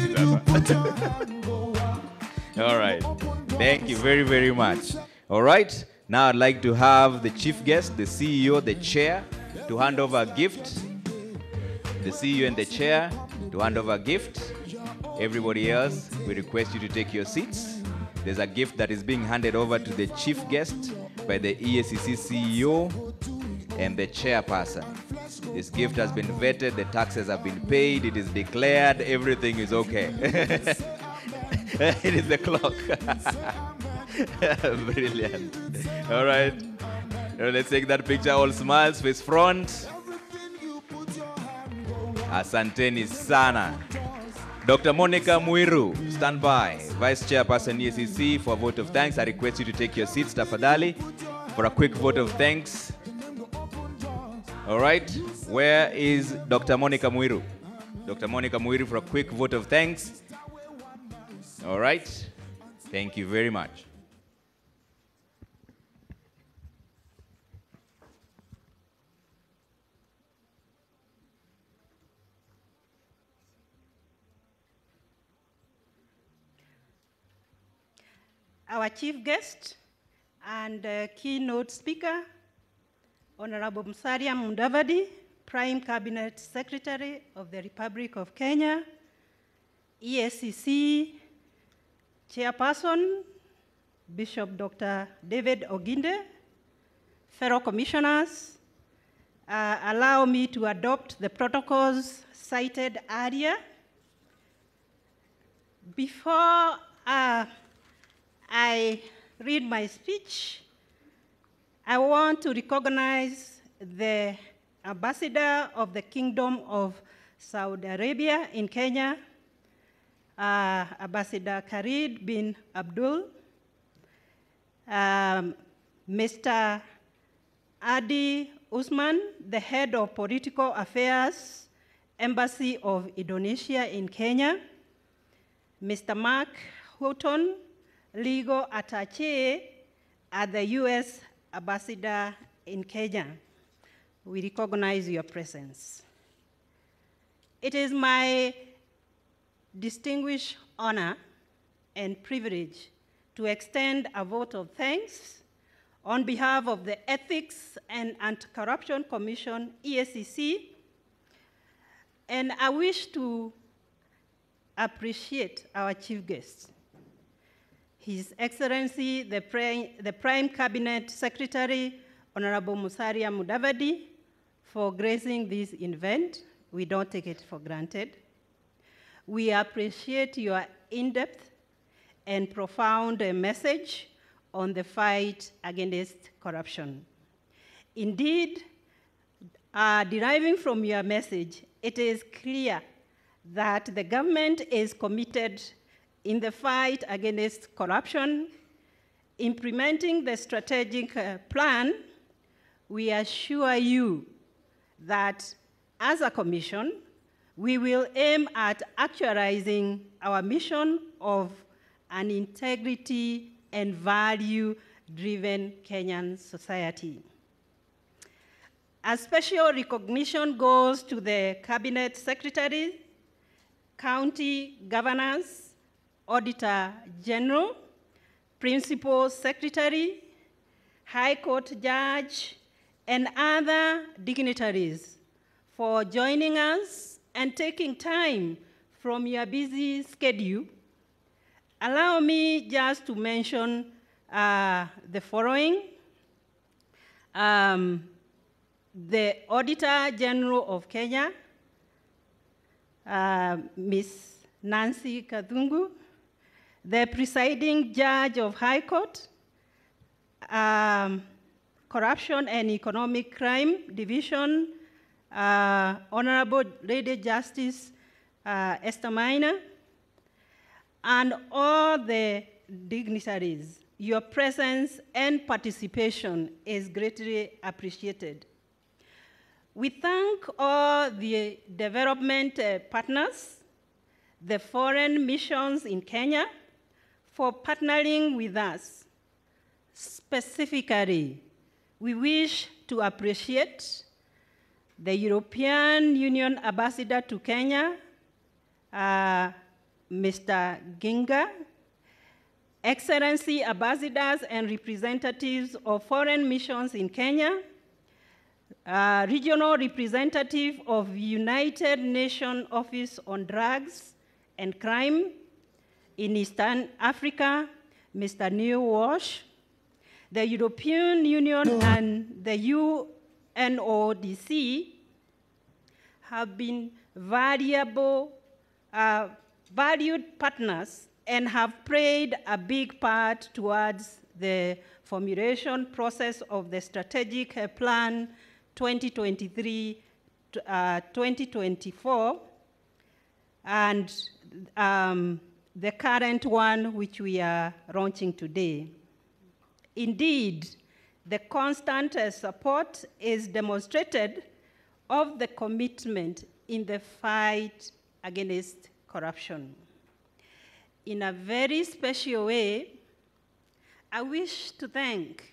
[SPEAKER 6] all right. Thank you very, very much. All right. Now I'd like to have the chief guest, the CEO, the chair, to hand over a gift. The CEO and the chair to hand over a gift. Everybody else, we request you to take your seats. There's a gift that is being handed over to the chief guest by the EACC CEO and the chairperson. This gift has been vetted, the taxes have been paid, it is declared, everything is okay. It is the clock. Brilliant. All right. Now let's take that picture. All smiles, face front. Asanteni sana. Dr. Monica Muiru, stand by. Vice Chairperson EACC for a vote of thanks. I request you to take your seats, tafadhali, for a quick vote of thanks. All right. Where is Dr. Monica Muiru? Dr. Monica Muiru for a quick vote of thanks. All right. Thank you very much.
[SPEAKER 11] Our chief guest and keynote speaker, Honorable Musalia Mudavadi, Prime Cabinet Secretary of the Republic of Kenya, EACC Chairperson, Bishop Dr. David Oginde, fellow commissioners, allow me to adopt the protocols cited earlier. Before I read my speech, I want to recognize the ambassador of the Kingdom of Saudi Arabia in Kenya, Ambassador Khalid bin Abdul, Mr. Adi Usman, the head of political affairs, Embassy of Indonesia in Kenya, Mr. Mark Houghton, legal attaché at the U.S. ambassador in Kenya. We recognize your presence. It is my distinguished honor and privilege to extend a vote of thanks on behalf of the Ethics and Anti-Corruption Commission, EACC, and I wish to appreciate our chief guest, His Excellency, the Prime Cabinet Secretary, Honorable Musalia Mudavadi, for gracing this event. We don't take it for granted. We appreciate your in-depth and profound message on the fight against corruption. Indeed, deriving from your message, it is clear that the government is committed in the fight against corruption, implementing the strategic plan. We assure you that as a commission, we will aim at actualizing our mission of an integrity and value-driven Kenyan society. A special recognition goes to the Cabinet Secretary, County Governors, Auditor General, Principal Secretary, High Court Judge, and other dignitaries for joining us and taking time from your busy schedule. Allow me just to mention the following. The Auditor General of Kenya, Ms. Nancy Kadungu, the Presiding Judge of High Court, Corruption and Economic Crime Division, Honorable Lady Justice Esther Maina, and all the dignitaries. Your presence and participation is greatly appreciated. We thank all the development partners, the foreign missions in Kenya, for partnering with us. Specifically, we wish to appreciate the European Union Ambassador to Kenya, Mr. Ginga, Excellency Ambassadors and representatives of foreign missions in Kenya, Regional Representative of United Nations Office on Drugs and Crime in Eastern Africa, Mr. Neil Walsh, the European Union and the UNODC have been valued partners and have played a big part towards the formulation process of the strategic plan 2023-2024 and the current one which we are launching today. Indeed, the constant support is demonstrated of the commitment in the fight against corruption. In a very special way, I wish to thank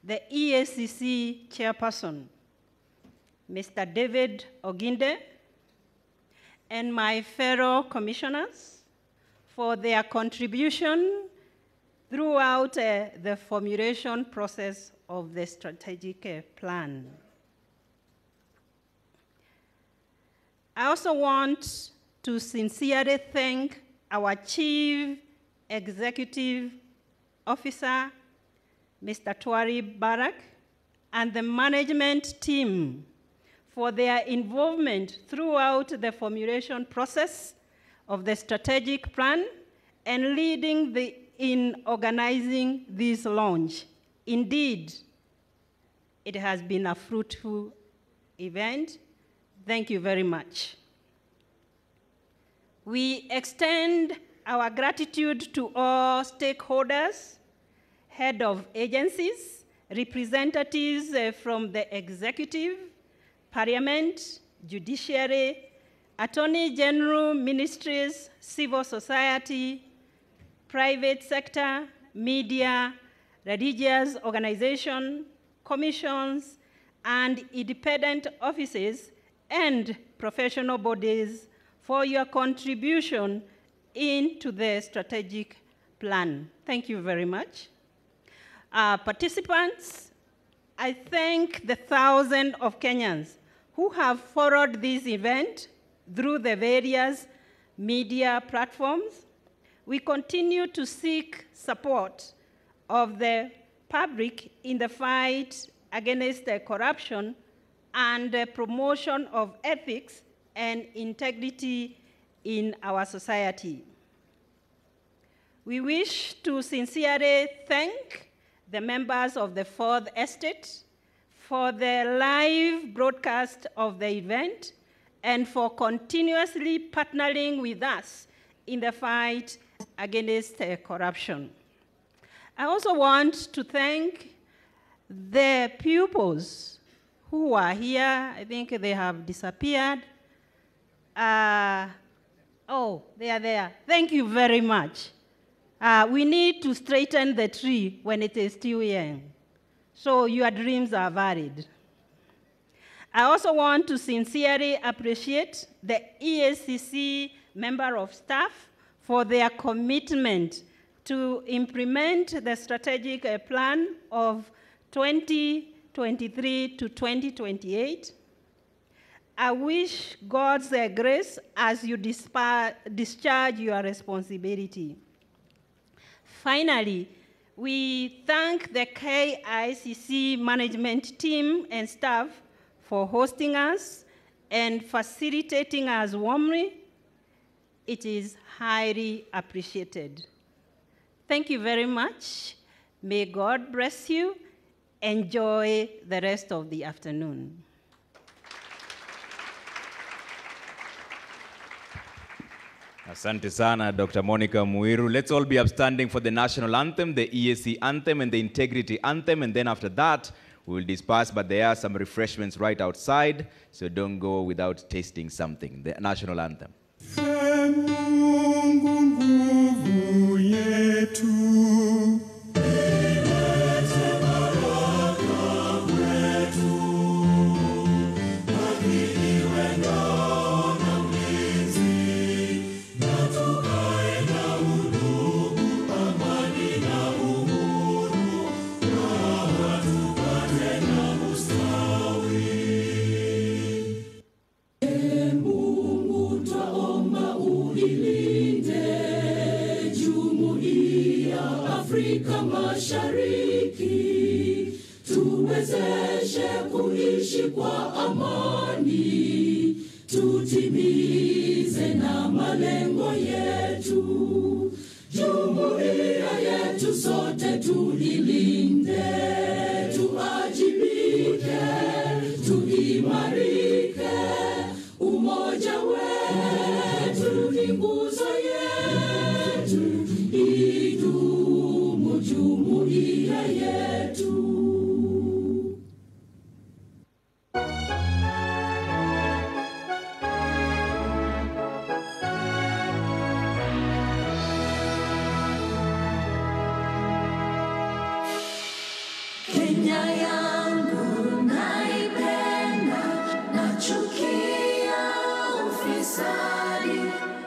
[SPEAKER 11] the EACC chairperson, Mr. David Oginde, and my fellow commissioners for their contribution throughout the formulation process of the strategic plan. I also want to sincerely thank our Chief Executive Officer, Mr. Twalib Barak, and the management team for their involvement throughout the formulation process of the strategic plan and leading in organizing this launch. Indeed, it has been a fruitful event. Thank you very much. We extend our gratitude to all stakeholders, head of agencies, representatives from the executive, parliament, judiciary, attorney general, ministries, civil society, private sector, media, religious organizations, commissions, and independent offices and professional bodies for your contribution into the strategic plan. Thank you very much. Participants, I thank the thousands of Kenyans who have followed this event through the various media platforms. We continue to seek support of the public in the fight against corruption and the promotion of ethics and integrity in our society. We wish to sincerely thank the members of the Fourth Estate for the live broadcast of the event and for continuously partnering with us in the fight against corruption. I also want to thank the pupils who are here. I think they have disappeared. Oh, they are there. Thank you very much. We need to straighten the tree when it is still young. So your dreams are valid. I also want to sincerely appreciate the EACC member of staff for their commitment to implement the strategic plan of 2023 to 2028. I wish God's grace as you discharge your responsibility. Finally, we thank the KICC management team and staff for hosting us and facilitating us warmly. It is highly appreciated. Thank you very much. May God bless you. Enjoy the rest of the afternoon.
[SPEAKER 6] Asante sana, Dr. Monica Muiru. Let's all be upstanding for the national anthem, the EAC anthem, and the integrity anthem. And then after that, we will disperse. But there are some refreshments right outside, so don't go without tasting something. The national anthem.
[SPEAKER 12] Afrika Mashariki, tuwezeshe kuishi kwa amani, tutimize na malengo yetu. Jumuiya yetu sote tuilinde, tuajibike, tuimarike, umoja wetu ni nguzo yetu, idumu jumuiya yetu. Kenya yangu naipenda, nachukia ufisadi,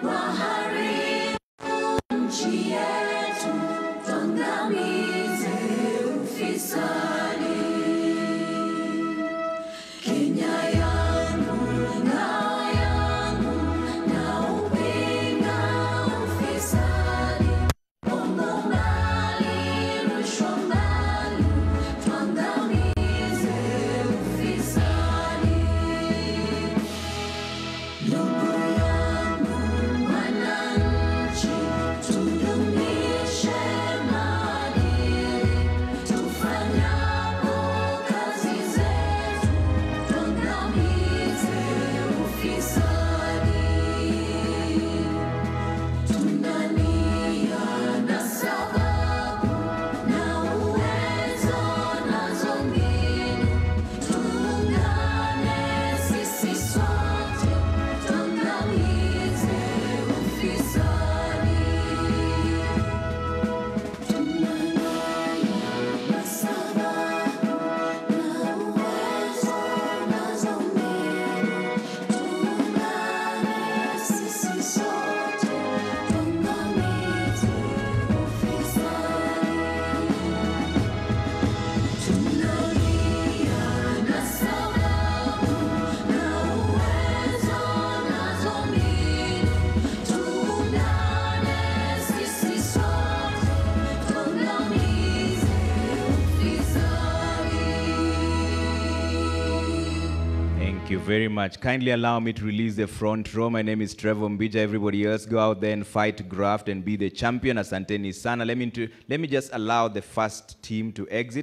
[SPEAKER 12] waharibu nchi yetu, tuangamize ufisadi. Kenya yangu naupinga ufisadi, bongo mbali, rushwa mbali, tuangamize ufisadi. Ndugu yangu wananchi, tudumishe maadili, tufanyapo kazi zetu, tuangamize ufisadi. Tuna nia na sababu na uwezo nazo mbinu, tuungane sisi sote, tuangamize ufisadi. Tuna nia na sababu na uwezo nazo mbinu, tuungane sisi sote, tuangamize ufisadi.
[SPEAKER 6] you very much. Kindly allow me to release the front row. My name is Trevor Mbija. Everybody else go out there and fight, graft, and be the champion. Asanteni sana. Let me just allow the first team to exit.